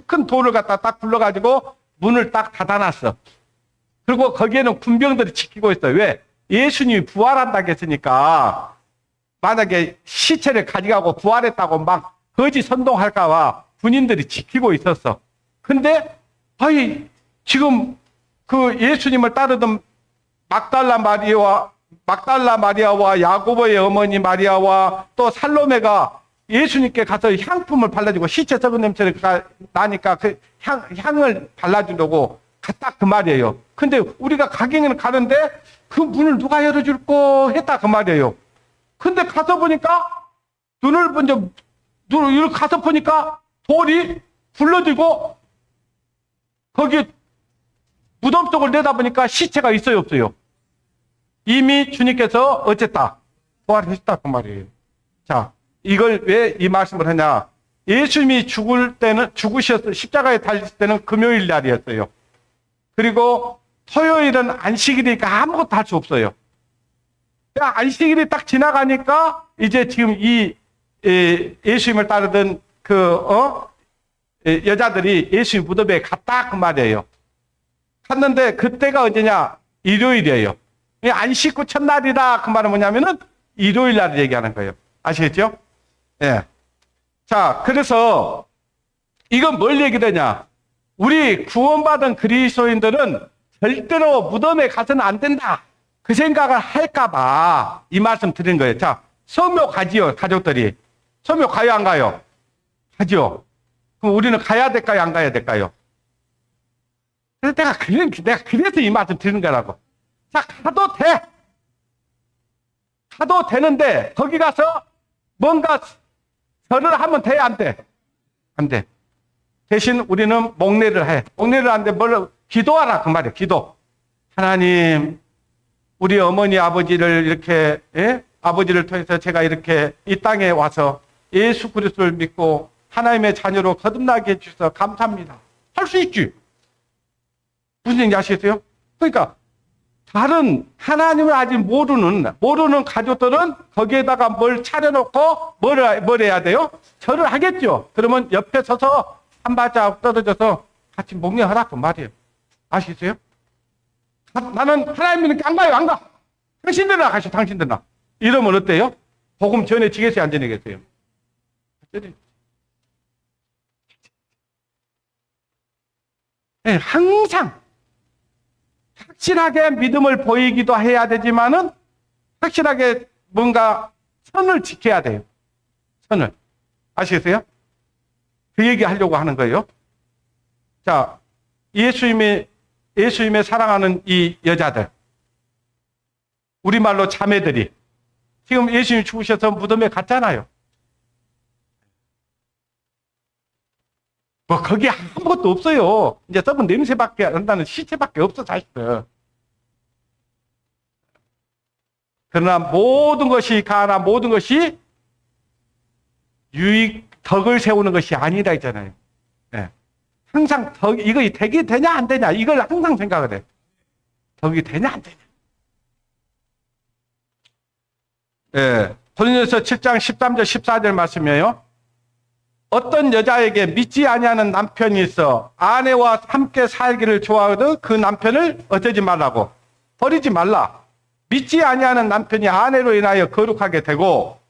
큰 돌을 갖다 딱 굴러가지고 문을 딱 닫아놨어. 그리고 거기에는 군병들이 지키고 있어요. 왜? 예수님이 부활한다고 했으니까 만약에 시체를 가져가고 부활했다고 막 거짓 선동할까봐 군인들이 지키고 있었어. 근데 지금 그 예수님을 따르던 막달라 마리아와 야고보의 어머니 마리아와 또 살로메가 예수님께 가서 향품을 발라주고 시체 썩은 냄새를 나니까 그 향을 발라주려고 갔다 그 말이에요. 근데 우리가 가기는 가는데 그 문을 누가 열어줄 거 했다 그 말이에요. 근데 가서 보니까 눈을 가서 보니까 돌이 굴러지고 거기 무덤 속을 내다보니까 시체가 있어요 없어요? 이미 주님께서 어쨌다? 부활했다 그 말이에요. 자, 이걸 왜 이 말씀을 하냐? 예수님이 죽으셨을 십자가에 달리실 때는 금요일 날이었어요. 그리고 토요일은 안식일이니까 아무것도 할 수 없어요. 안식일이 딱 지나가니까 이제 지금 이 예수님을 따르던 여자들이 예수님 무덤에 갔다 그 말이에요. 갔는데 그때가 언제냐? 일요일이에요. 안 씻고 첫날이라 그 말은 뭐냐면은 일요일 날 얘기하는 거예요. 아시겠죠? 예. 자, 그래서 이건 뭘 얘기되냐? 우리 구원받은 그리스도인들은 절대로 무덤에 가서는 안 된다. 그 생각을 할까봐 이 말씀 드린 거예요. 자, 성묘 가지요, 가족들이. 성묘 가요, 안 가요? 가죠. 그럼 우리는 가야 될까요, 안 가야 될까요? 그래서 내가 그래서 이 말씀 드리는 거라고. 자, 가도 돼. 가도 되는데, 거기 가서 뭔가 절을 하면 돼, 안 돼? 안 돼. 대신 우리는 목례를 해. 목례를 하는데 뭘, 기도하라, 그 말이에요, 기도. 하나님, 우리 어머니, 아버지를 이렇게, 예? 아버지를 통해서 제가 이렇게 이 땅에 와서 예수 그리스도를 믿고 하나님의 자녀로 거듭나게 해주셔서 감사합니다. 할 수 있지. 무슨 얘기인지 아시겠어요? 그러니까 다른 하나님을 아직 모르는 가족들은 거기에다가 뭘 차려놓고 뭘 해야 돼요? 절을 하겠죠. 그러면 옆에 서서 한 발자국 떨어져서 같이 목례하라 그 말이에요. 아시겠어요? 나는 하나님 믿으니까 안 가요, 안 가. 당신들이나 가시오, 당신들이나. 이러면 어때요? 복음 전해지겠어요, 안 전해지겠어요? 네, 항상 확실하게 믿음을 보이기도 해야 되지만은 확실하게 뭔가 선을 지켜야 돼요. 선을. 아시겠어요? 그 얘기 하려고 하는 거예요. 자, 예수님의 사랑하는 이 여자들. 우리말로 자매들이. 지금 예수님이 죽으셔서 무덤에 갔잖아요. 뭐, 거기 아무것도 없어요. 이제 썩은 냄새밖에 안 나는 시체밖에 없어, 사실은. 그러나 모든 것이 가나 모든 것이 덕을 세우는 것이 아니라 있잖아요. 네. 항상 이거 덕이 되냐, 안 되냐, 이걸 항상 생각을 해. 덕이 되냐, 안 되냐. 예. 고린도서 7장 13절 14절 말씀이에요. 어떤 여자에게 믿지 아니하는 남편이 있어 아내와 함께 살기를 좋아하거든 그 남편을 어쩌지 말라고. 버리지 말라. 믿지 아니하는 남편이 아내로 인하여 거룩하게 되고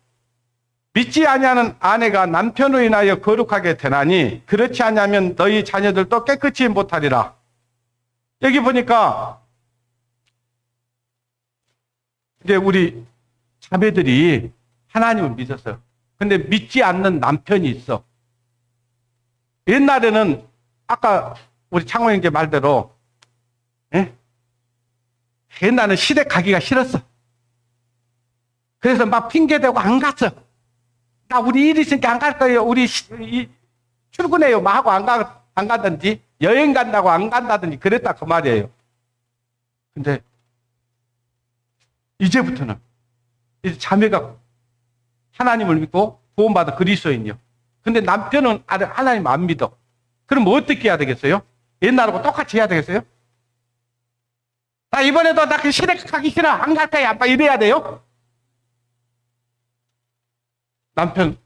믿지 아니하는 아내가 남편으로 인하여 거룩하게 되나니 그렇지 않으면 너희 자녀들도 깨끗이 못하리라. 여기 보니까 이제 우리 자매들이 하나님을 믿었어요. 근데 믿지 않는 남편이 있어. 옛날에는 아까 우리 창호 형제 말대로 옛날에는 시댁 가기가 싫었어. 그래서 막 핑계대고 안 갔어. 나 우리 일 있으니까 안 갈 거예요. 우리 출근해요. 막 하고 안 가든지 여행 간다고 안 간다든지 그랬다 그 말이에요. 근데 이제부터는 이제 자매가 하나님을 믿고 구원받은 그리스도인이요. 근데 남편은 하나님 안 믿어. 그럼 뭐 어떻게 해야 되겠어요? 옛날하고 똑같이 해야 되겠어요? 나 이번에도 나 그 시댁 가기 싫어. 안 갈 거야. 막 이래야 돼요? 남편,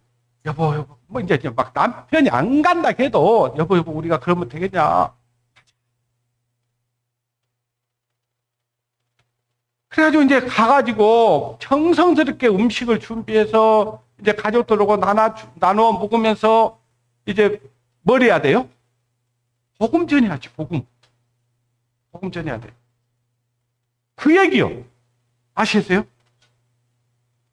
여보, 뭐 이제 막 남편이 안 간다 해도 여보, 우리가 그러면 되겠냐? 그래가지고 이제 가가지고 정성스럽게 음식을 준비해서 이제 가족들하고 나누어 먹으면서 이제 뭘 해야 돼요? 복음 전해야지, 복음. 복음 전해야 돼. 그 얘기요. 아시겠어요?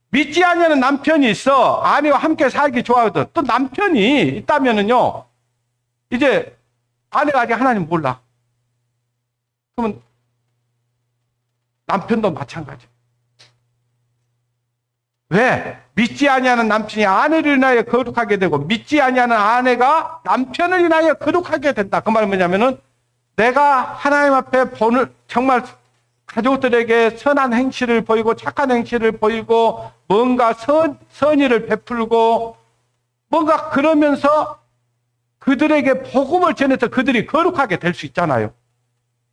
믿지 않는 남편이 있어. 아내와 함께 살기 좋아하거든. 또 남편이 있다면은요, 이제 아내가 아직 하나님 몰라. 그러면 남편도 마찬가지. 왜? 믿지 아니하는 남편이 아내를 인하여 거룩하게 되고 믿지 아니하는 아내가 남편을 인하여 거룩하게 된다. 그 말은 뭐냐면은 내가 하나님 앞에 정말 가족들에게 선한 행실을 보이고 착한 행실을 보이고 뭔가 선의를 베풀고 뭔가 그러면서 그들에게 복음을 전해서 그들이 거룩하게 될 수 있잖아요.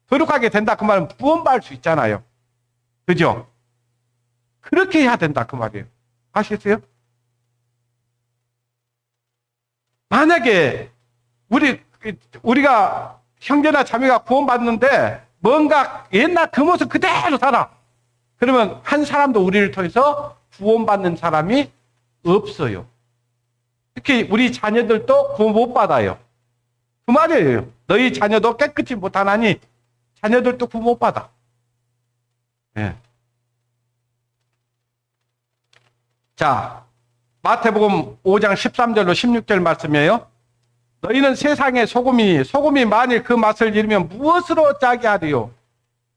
거룩하게 된다. 그 말은 구원받을 수 있잖아요. 그죠? 그렇게 해야 된다. 그 말이에요. 아시겠어요? 만약에 우리가 형제나 자매가 구원받는데 뭔가 옛날 그 모습 그대로 살아. 그러면 한 사람도 우리를 통해서 구원받는 사람이 없어요. 특히 우리 자녀들도 구원 못 받아요. 그 말이에요. 너희 자녀도 깨끗이 못하나니 자녀들도 구원 못 받아. 예. 자, 마태복음 5장 13절로 16절 말씀이에요. 너희는 세상의 소금이 만일 그 맛을 잃으면 무엇으로 짜게 하리요?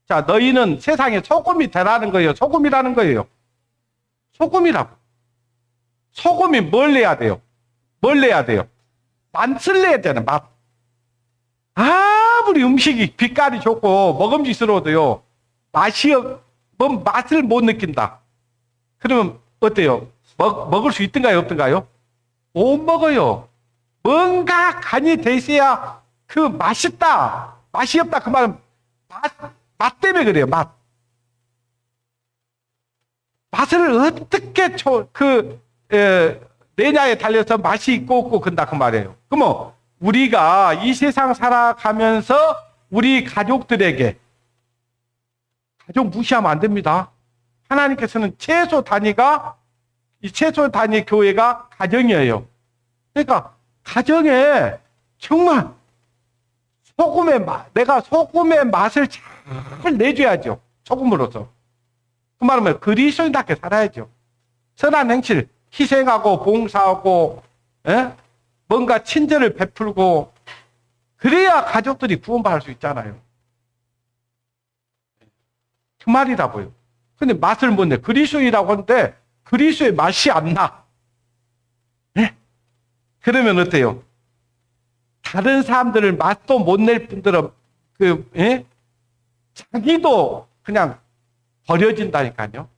자, 너희는 세상의 소금이 되라는 거예요. 소금이라는 거예요. 소금이라고. 소금이 뭘 내야 돼요? 뭘 내야 돼요? 맛을 내야 되는 맛. 아무리 음식이 빛깔이 좋고 먹음직스러워도요, 맛을 못 느낀다. 그러면 어때요? 먹을 수 있던가요? 없던가요? 못 먹어요. 뭔가 간이 돼 있어야 그 맛있다, 맛이 없다. 그 말은 맛 때문에 그래요. 맛을 어떻게 내냐에 달려서 맛이 있고 없고 그런다 그 말이에요. 그러면 우리가 이 세상 살아가면서 우리 가족들에게, 가족 무시하면 안 됩니다. 하나님께서는 최소 단위 교회가 가정이에요. 그러니까 가정에 정말 내가 소금의 맛을 잘 내줘야죠. 소금으로서. 그 말은 그리스도인답게 살아야죠. 선한 행실, 희생하고 봉사하고, 뭔가 친절을 베풀고, 그래야 가족들이 구원받을 수 있잖아요. 그 말이라고요. 근데 맛을 못 내. 그리스도인이라고 하는데 그리스도의 맛이 안 나. 그러면 어때요? 다른 사람들을 맛도 못 낼 뿐더러 자기도 그냥 버려진다니까요.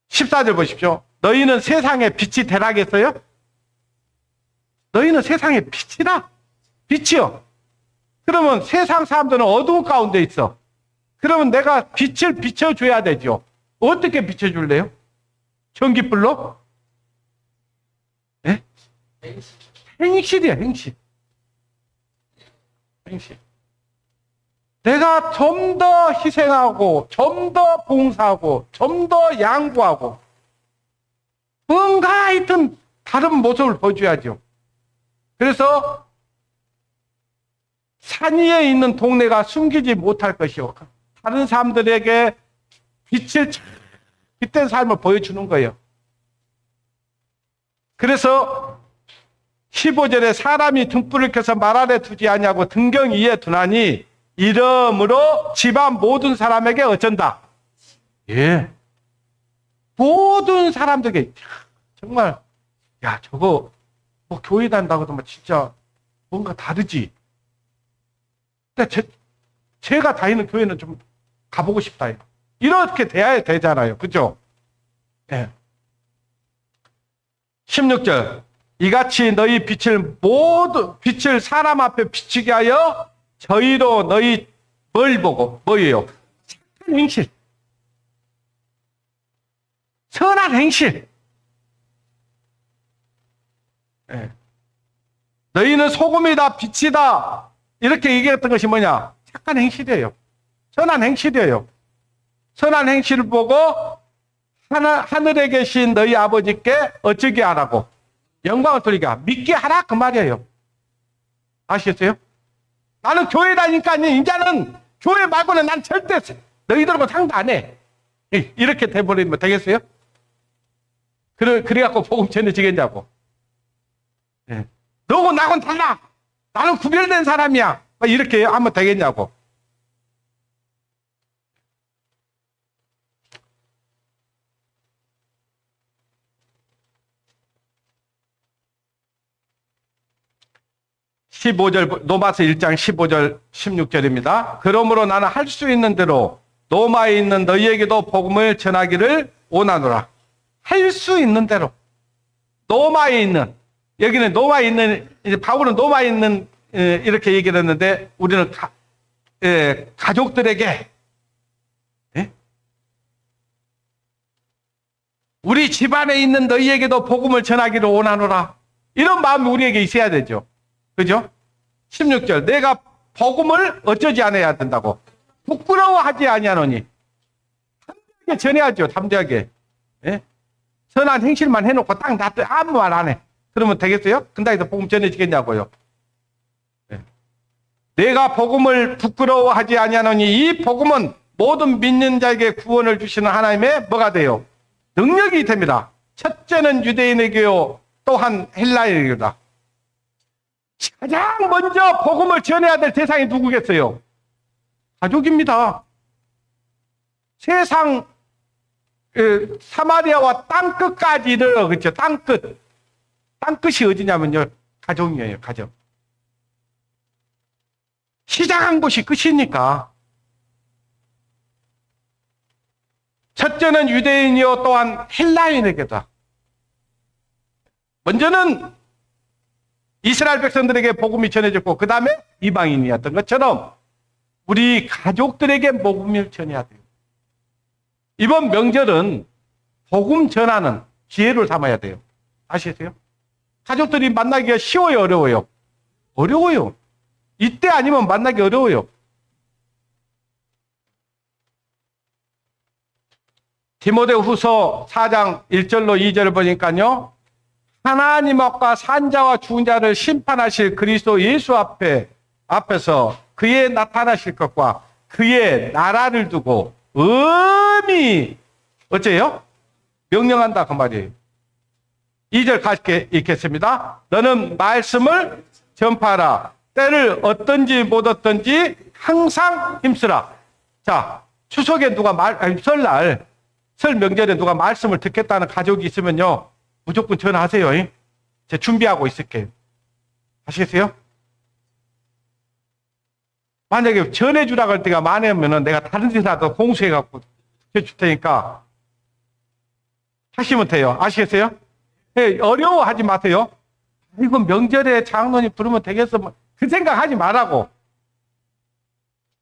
14절 보십시오. 너희는 세상의 빛이 되라겠어요? 너희는 세상의 빛이라? 빛이요. 그러면 세상 사람들은 어두운 가운데 있어. 그러면 내가 빛을 비춰줘야 되죠. 어떻게 비춰줄래요? 전기불로? 행실이야, 행실. 내가 좀 더 희생하고, 좀 더 봉사하고, 좀 더 양보하고, 뭔가 하여튼 다른 모습을 보여줘야죠. 그래서 산 위에 있는 동네가 숨기지 못할 것이요. 다른 사람들에게 빛된 삶을 보여주는 거예요. 그래서 15절에 사람이 등불을 켜서 말 아래 두지 아니하고 등경 위에 두나니 이러므로 집안 모든 사람에게 어쩐다. 예. 모든 사람들에게 정말 저거 뭐 교회 다닌다고 하더만 진짜 뭔가 다르지. 근데 제가 다니는 교회는 좀 가보고 싶다. 이렇게 돼야 되잖아요. 그죠? 예. 16절. 이같이 너희 빛을 사람 앞에 비치게 하여 저희로 너희 뭘 보고 뭐예요? 착한 행실, 선한 행실. 네. 너희는 소금이다, 빛이다 이렇게 얘기했던 것이 뭐냐? 착한 행실이에요. 선한 행실이에요. 선한 행실을 보고 하늘에 계신 너희 아버지께 어찌게 하라고? 영광을 돌리게 믿게 하라 그 말이에요. 아시겠어요? 나는 교회 다니니까 이제는 교회 말고는 난 절대 너희들하고 상도 안 해. 이렇게 돼버리면 되겠어요? 그래갖고 복음 전해지겠냐고. 네. 너하고 나하고는 달라. 나는 구별된 사람이야. 이렇게 하면 되겠냐고. 로마서 1장 15절 16절입니다. 그러므로 나는 할 수 있는 대로 로마에 있는 너희에게도 복음을 전하기를 원하노라. 할 수 있는 대로. 로마에 있는, 여기는 로마에 있는, 이제 바울은 로마에 있는 이렇게 얘기를 했는데 우리는 가족들에게 우리 집안에 있는 너희에게도 복음을 전하기를 원하노라. 이런 마음이 우리에게 있어야 되죠. 그죠? 16절, 내가 복음을 어쩌지 않아야 된다고. 부끄러워하지 아니하노니. 담대하게 전해야죠. 담대하게. 예? 선한 행실만 해놓고 딱 놔둬 아무 말 안 해. 그러면 되겠어요? 근다해서 복음 전해지겠냐고요. 예. 내가 복음을 부끄러워하지 아니하노니 이 복음은 모든 믿는 자에게 구원을 주시는 하나님의 뭐가 돼요? 능력이 됩니다. 첫째는 유대인에게요, 또한 헬라인에게다. 가장 먼저 복음을 전해야 될 대상이 누구겠어요? 가족입니다. 세상 사마리아와 땅끝까지 이르러, 그렇죠? 땅끝. 땅끝이 어디냐면요, 가정이에요. 가정. 시작한 곳이 끝이니까. 첫째는 유대인이요, 또한 헬라인에게다. 먼저는 이스라엘 백성들에게 복음이 전해졌고, 그 다음에 이방인이었던 것처럼 우리 가족들에게 복음을 전해야 돼요. 이번 명절은 복음 전하는 기회를 삼아야 돼요. 아시세요? 가족들이 만나기가 쉬워요, 어려워요? 어려워요. 이때 아니면 만나기 어려워요. 디모데후서 4장 1절로 2절을 보니까요, 하나님 앞과 산자와 죽은 자를 심판하실 그리스도 예수 앞에서 그의 나타나실 것과 그의 나라를 두고 엄히 어째요? 명령한다 그 말이에요. 2절 같이 읽겠습니다. 너는 말씀을 전파하라. 때를 얻든지 못 얻든지 항상 힘쓰라. 자, 추석에 누가 설날, 설 명절에 누가 말씀을 듣겠다는 가족이 있으면요, 무조건 전화하세요. 제가 준비하고 있을게요. 아시겠어요? 만약에 전해주라고 할 때가 많으면 내가 다른 데라도 공수해갖고 해줄 테니까 하시면 돼요. 아시겠어요? 네, 어려워하지 마세요. 이거 명절에 장로님 부르면 되겠어. 그 생각하지 말라고.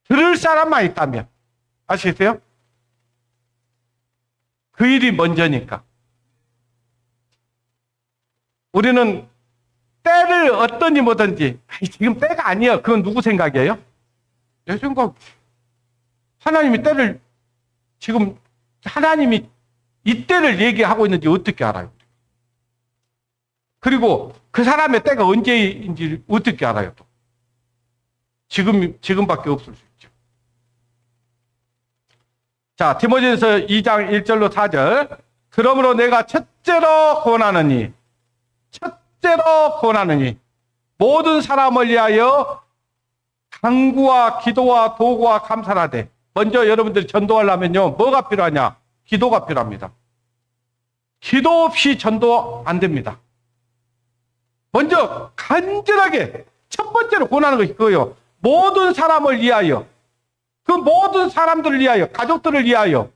들을 사람만 있다면. 아시겠어요? 그 일이 먼저니까. 우리는 때를 어떤지 뭐든지, 지금 때가 아니에요. 그건 누구 생각이에요? 내 생각. 하나님이 때를, 지금 하나님이 이 때를 얘기하고 있는지 어떻게 알아요? 그리고 그 사람의 때가 언제인지 어떻게 알아요? 또? 지금밖에 없을 수 있죠. 자, 디모데전서 2장 1절로 4절. 그러므로 내가 첫째로 권하느니 모든 사람을 위하여 간구와 기도와 도구와 감사를 하되. 먼저 여러분들이 전도하려면요, 뭐가 필요하냐? 기도가 필요합니다. 기도 없이 전도 안 됩니다. 먼저 간절하게 첫 번째로 권하는 것이 그거예요. 모든 사람을 위하여, 그 모든 사람들을 위하여, 가족들을 위하여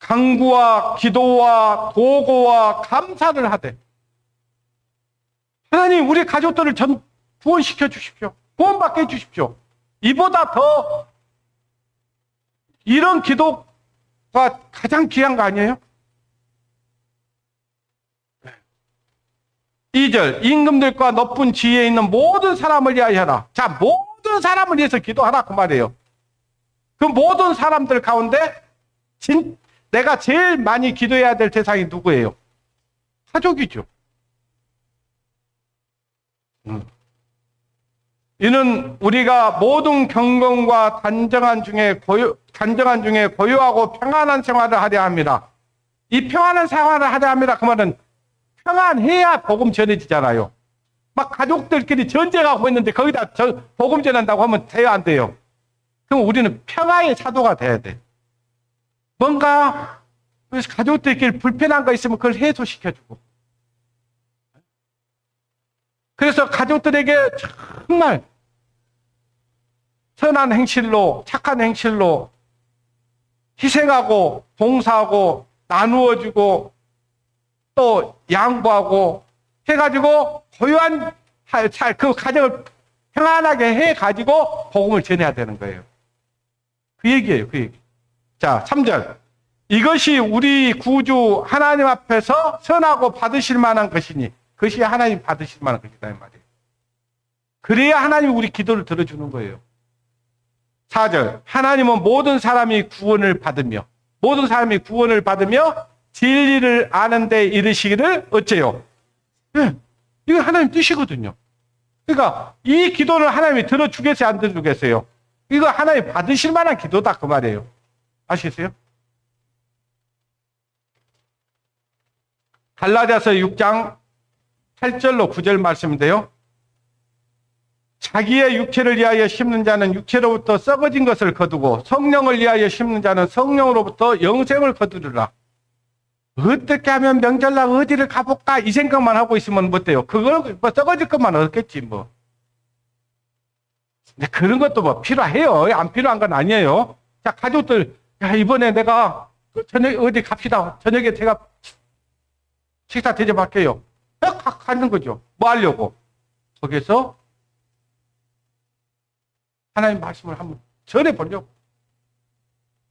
간구와 기도와 도구와 감사를 하되. 하나님, 우리 가족들을 구원시켜 주십시오. 구원받게 해 주십시오. 이보다 더 이런 기도가 가장 귀한 거 아니에요? 2절, 임금들과 높은 지위에 있는 모든 사람을 위하여 하라. 자, 모든 사람을 위해서 기도하라 그 말이에요. 그 모든 사람들 가운데 내가 제일 많이 기도해야 될 대상이 누구예요? 가족이죠. 이는 우리가 모든 경건과 단정한 중에 고요하고 평안한 생활을 하려 합니다. 이 평안한 생활을 하려 합니다. 그 말은 평안해야 복음 전해지잖아요. 막 가족들끼리 전쟁하고 있는데 거기다 복음 전한다고 하면 돼요, 안 돼요? 그럼 우리는 평화의 사도가 돼야 돼. 뭔가 가족들끼리 불편한 거 있으면 그걸 해소시켜주고. 그래서 가족들에게 정말 선한 행실로, 착한 행실로 희생하고 봉사하고 나누어주고 또 양보하고 해가지고 고요한 그 가정을 평안하게 해가지고 복음을 전해야 되는 거예요. 그 얘기예요, 그 얘기. 자, 3절. 이것이 우리 구주 하나님 앞에서 선하고 받으실 만한 것이니 그것이 하나님 받으실 만한 것이다 이 말이에요. 그래야 하나님이 우리 기도를 들어주는 거예요. 4절 하나님은 모든 사람이 구원을 받으며 진리를 아는 데 이르시기를 어째요? 네, 이거 하나님 뜻이거든요. 그러니까 이 기도를 하나님이 들어주겠어요? 안 들어주겠어요? 이거 하나님 받으실 만한 기도다 그 말이에요. 아시겠어요? 갈라디아서 6장 8절로 9절 말씀인데요. 자기의 육체를 위하여 심는 자는 육체로부터 썩어진 것을 거두고 성령을 위하여 심는 자는 성령으로부터 영생을 거두리라. 어떻게 하면 명절날 어디를 가볼까 이 생각만 하고 있으면 어때요? 그걸 뭐 썩어질 것만 얻겠지 뭐. 근데 그런 것도 뭐 필요해요. 안 필요한 건 아니에요. 자, 가족들, 야, 이번에 내가 저녁 어디 갑시다. 저녁에 제가 식사 대접할게요. 가는 거죠. 뭐 하려고? 거기서 하나님 말씀을 한번 전해보려고.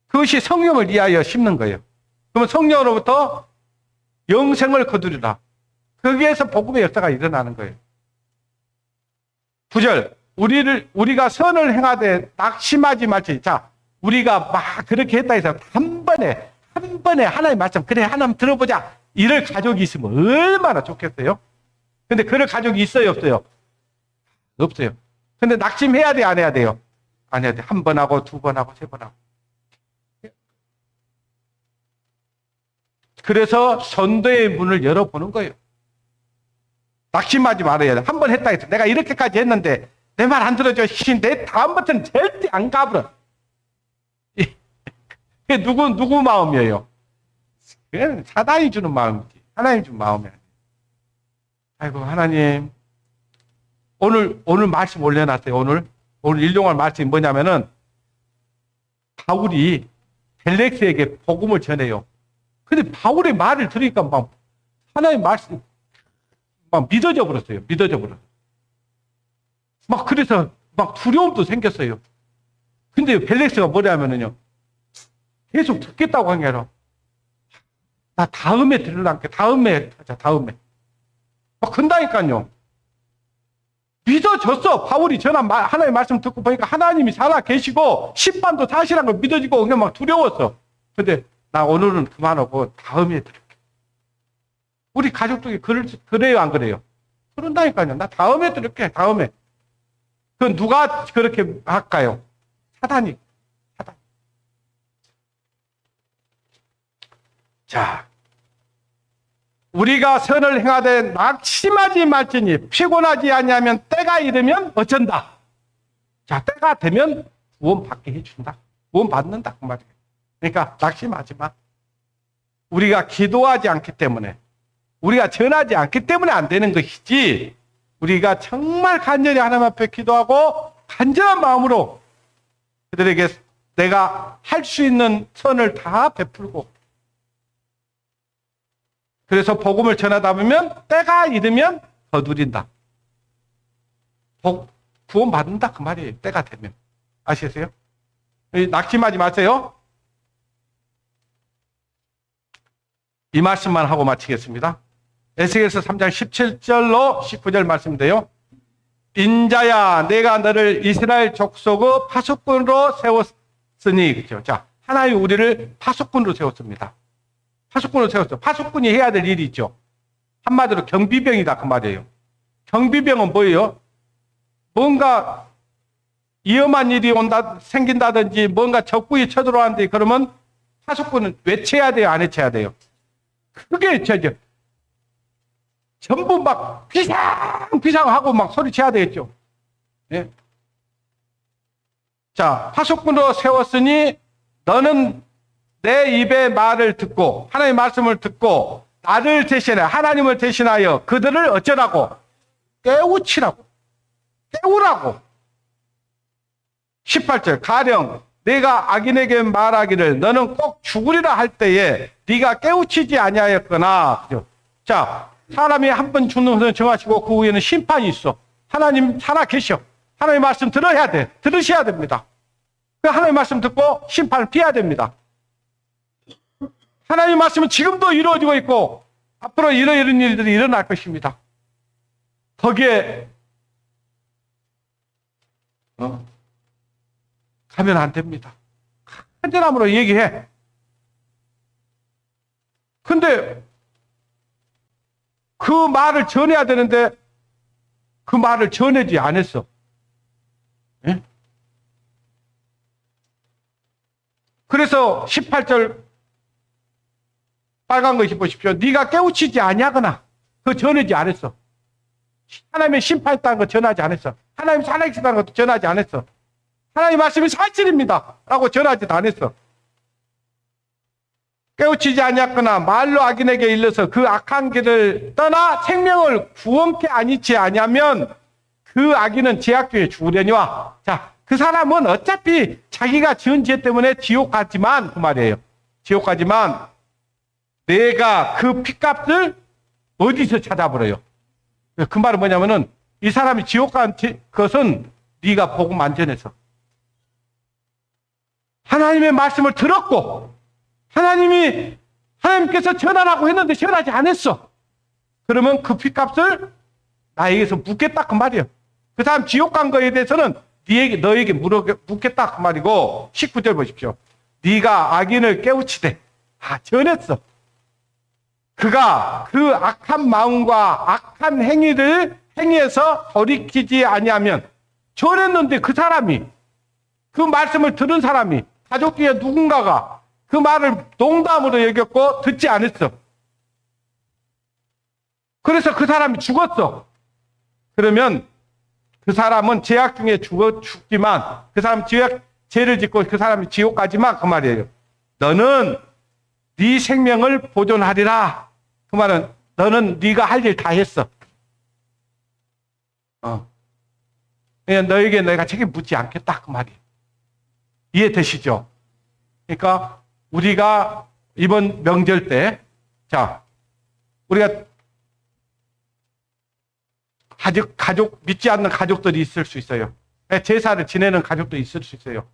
그것이 성령을 위하여 심는 거예요. 그러면 성령으로부터 영생을 거두리라. 거기에서 복음의 역사가 일어나는 거예요. 9절 우리가 선을 행하되 낙심하지 말지. 자, 우리가 막 그렇게 했다 해서 한 번에 하나님 말씀 그래 하나님 들어보자 이럴 가족이 있으면 얼마나 좋겠어요. 근데 그럴 가족이 있어요 없어요? 없어요. 근데 낙심해야 돼 안 해야 돼요? 안 해야 돼. 한 번 하고 두 번 하고 세 번 하고. 그래서 선도의 문을 열어보는 거예요. 낙심하지 말아야 돼. 한 번 했다 해서 내가 이렇게까지 했는데 내 말 안 들어줘. 내 다음부터는 절대 안 가버려. 그게 누구 마음이에요? 그건 사단이 주는 마음이지. 하나님 주는 마음이야. 아이고 하나님 오늘 말씀 올려놨어요. 오늘 일용할 말씀이 뭐냐면은 바울이 벨렉스에게 복음을 전해요. 근데 바울의 말을 들으니까 막 하나님 말씀 막 믿어져 버렸어요. 막 그래서 막 두려움도 생겼어요. 근데 벨렉스가 뭐냐면은요. 계속 듣겠다고 한 게 아니라 나 다음에 들으려니까 다음에 막 그런다니까요. 믿어졌어. 바울이 하나님의 말씀 듣고 보니까 하나님이 살아 계시고 심판도 사실한 걸 믿어지고 그냥 막 두려웠어. 근데 나 오늘은 그만하고 다음에 들을게. 우리 가족들이 그래요 안 그래요? 그런다니까요. 나 다음에 들을게. 다음에. 그 누가 그렇게 할까요? 사단이. 자, 우리가 선을 행하되 낙심하지 말지니 피곤하지 아니하면 때가 이르면 어쩐다. 자, 때가 되면 구원 받게 해준다. 구원 받는다 그 말이에요. 그러니까 낙심하지 마. 우리가 기도하지 않기 때문에 우리가 전하지 않기 때문에 안 되는 것이지 우리가 정말 간절히 하나님 앞에 기도하고 간절한 마음으로 그들에게 내가 할 수 있는 선을 다 베풀고 그래서 복음을 전하다 보면 때가 이르면 거두린다. 구원 받는다 그 말이에요. 때가 되면. 아시겠어요? 낙심하지 마세요. 이 말씀만 하고 마치겠습니다. 에스겔서 3장 17절로 19절 말씀인데요. 인자야 내가 너를 이스라엘 족속의 파수꾼으로 세웠으니 그렇죠. 자, 하나님 우리를 파수꾼으로 세웠습니다. 파수꾼으로 세웠어요. 파수꾼이 해야 될 일이 있죠. 한마디로 경비병이다 그 말이에요. 경비병은 뭐예요? 뭔가 위험한 일이 생긴다든지 뭔가 적군이 쳐들어왔는데 그러면 파수꾼은 외쳐야 돼요? 안 외쳐야 돼요? 그게 저죠. 전부 막 비상하고 막 소리쳐야 되겠죠. 예. 자, 파수꾼으로 세웠으니 너는 내 입의 말을 듣고 하나님의 말씀을 듣고 나를 대신해 하나님을 대신하여 그들을 어쩌라고? 깨우치라고. 깨우라고. 18절 가령 내가 악인에게 말하기를 너는 꼭 죽으리라 할 때에 네가 깨우치지 아니하였거나. 그죠? 자, 사람이 한 번 죽는 것을 정하시고 그 후에는 심판이 있어. 하나님 살아 계셔. 하나님의 말씀 들어야 돼. 들으셔야 됩니다. 그 하나님의 말씀 듣고 심판을 피해야 됩니다. 하나님의 말씀은 지금도 이루어지고 있고 앞으로 이런 일들이 일어날 것입니다. 거기에 가면 안 됩니다. 간절함으로 얘기해. 근데 그 말을 전해야 되는데 그 말을 전하지 않았어. 예? 그래서 18절 빨간 거 보십시오. 네가 깨우치지 아니하거나 그거 전하지 않았어. 하나님의 심판했다는 거 전하지 않았어. 하나님 살아계시다는 것도 전하지 않았어. 하나님 말씀이 사실입니다 라고 전하지도 않았어. 깨우치지 아니하거나 말로 악인에게 일러서 그 악한 길을 떠나 생명을 구원케 아니치 아니하면 그 악인은 죄악 중에 죽으려니와. 자, 그 사람은 어차피 자기가 지은 죄 때문에 지옥 가지만 그 말이에요. 지옥 가지만 내가 그 핏값을 어디서 찾아버려요? 그 말은 뭐냐면은 이 사람이 지옥 간 것은 네가 복음 안 전해서 하나님의 말씀을 들었고 하나님께서 전하라고 했는데 전하지 않았어. 그러면 그 핏값을 나에게서 묻겠다 그 말이에요. 그 사람 지옥 간 거에 대해서는 너에게 묻겠다 그 말이고 19절 보십시오. 네가 악인을 깨우치되 전했어. 그가 그 악한 마음과 악한 행위에서 돌이키지 아니하면 전했는데 그 사람이 그 말씀을 들은 사람이 가족 중에 누군가가 그 말을 농담으로 여겼고 듣지 않았어. 그래서 그 사람이 죽었어. 그러면 그 사람은 죄악 중에 죽지만 그 사람 죄를 짓고 그 사람이 지옥 가지만 그 말이에요. 너는 네 생명을 보존하리라. 그 말은 너는 네가 할 일 다 했어. 그냥 너에게 내가 책임 묻지 않겠다 그 말이에요. 이해되시죠? 그러니까 우리가 이번 명절 때, 자, 우리가 가족 믿지 않는 가족들이 있을 수 있어요. 제사를 지내는 가족도 있을 수 있어요.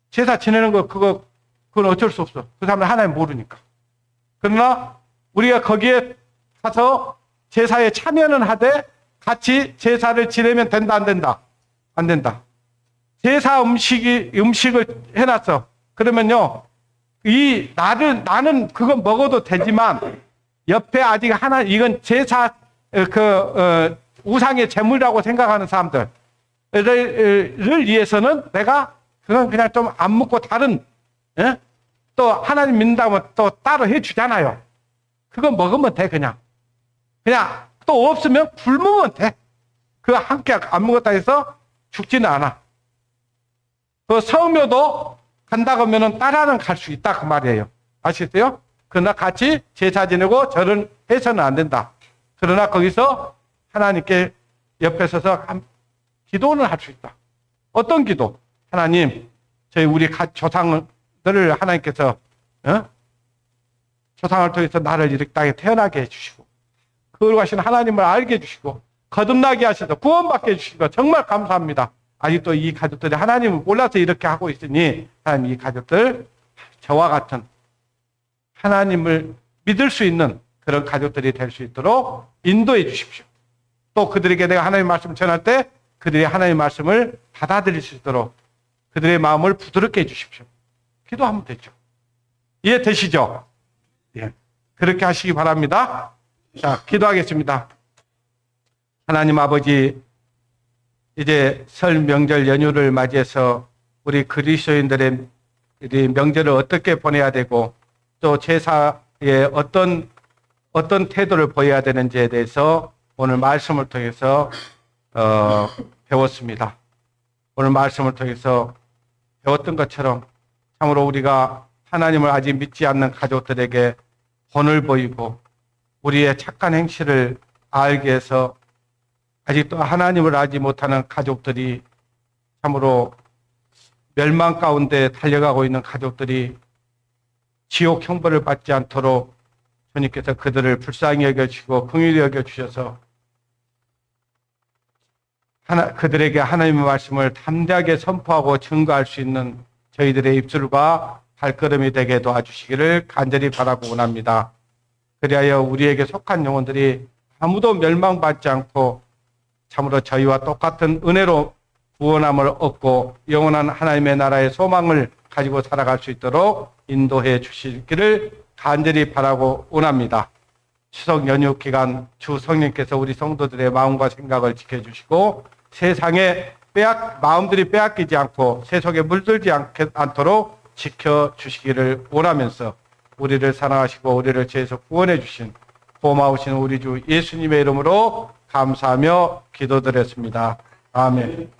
제사 지내는 그건 어쩔 수 없어. 그 사람은 하나님 모르니까. 그러나 우리가 거기에 가서 제사에 참여는 하되 같이 제사를 지내면 된다, 안 된다? 안 된다. 제사 음식을 해놨어. 그러면요, 나는 그건 먹어도 되지만 옆에 아직 이건 제사 우상의 제물이라고 생각하는 사람들을 위해서는 내가 그건 그냥 좀 안 먹고 다른, 또 하나님 믿는다면 또 따로 해주잖아요. 그거 먹으면 돼, 그냥 또 없으면 굶으면 돼. 그거 함께 안 먹었다 해서 죽지는 않아. 그 성묘도 간다고 하면 따라는 갈 수 있다 그 말이에요. 아시겠어요? 그러나 같이 제사 지내고 절은 해서는 안 된다. 그러나 거기서 하나님께 옆에 서서 기도는 할 수 있다. 어떤 기도? 하나님, 우리 조상들을 하나님께서 조상을 통해서 나를 이렇게 땅에 태어나게 해주시고 거룩하신 하나님을 알게 해주시고 거듭나게 하셔서 구원받게 해주시고 정말 감사합니다. 아직도 이 가족들이 하나님을 몰라서 이렇게 하고 있으니 하나님 이 가족들 저와 같은 하나님을 믿을 수 있는 그런 가족들이 될 수 있도록 인도해 주십시오. 또 그들에게 내가 하나님의 말씀을 전할 때 그들이 하나님의 말씀을 받아들일 수 있도록 그들의 마음을 부드럽게 해주십시오. 기도하면 되죠. 이해되시죠? 예. 그렇게 하시기 바랍니다. 자, 기도하겠습니다. 하나님 아버지, 이제 설 명절 연휴를 맞이해서 우리 그리스도인들의 명절을 어떻게 보내야 되고 또 제사에 어떤 태도를 보여야 되는지에 대해서 오늘 말씀을 통해서 배웠습니다. 오늘 말씀을 통해서 배웠던 것처럼 참으로 우리가 하나님을 아직 믿지 않는 가족들에게 본을 보이고 우리의 착한 행실을 알게 해서 아직도 하나님을 알지 못하는 가족들이 참으로 멸망 가운데 달려가고 있는 가족들이 지옥 형벌을 받지 않도록 주님께서 그들을 불쌍히 여겨주시고 긍휼히 여겨주셔서 그들에게 하나님의 말씀을 담대하게 선포하고 증거할 수 있는 저희들의 입술과 발걸음이 되게 도와주시기를 간절히 바라고 원합니다. 그리하여 우리에게 속한 영혼들이 아무도 멸망받지 않고 참으로 저희와 똑같은 은혜로 구원함을 얻고 영원한 하나님의 나라의 소망을 가지고 살아갈 수 있도록 인도해 주시기를 간절히 바라고 원합니다. 추석 연휴 기간 주 성령께서 우리 성도들의 마음과 생각을 지켜주시고 세상에 마음들이 빼앗기지 않고 세속에 물들지 않도록 지켜주시기를 원하면서 우리를 사랑하시고 우리를 죄에서 구원해 주신 고마우신 우리 주 예수님의 이름으로 감사하며 기도드렸습니다. 아멘.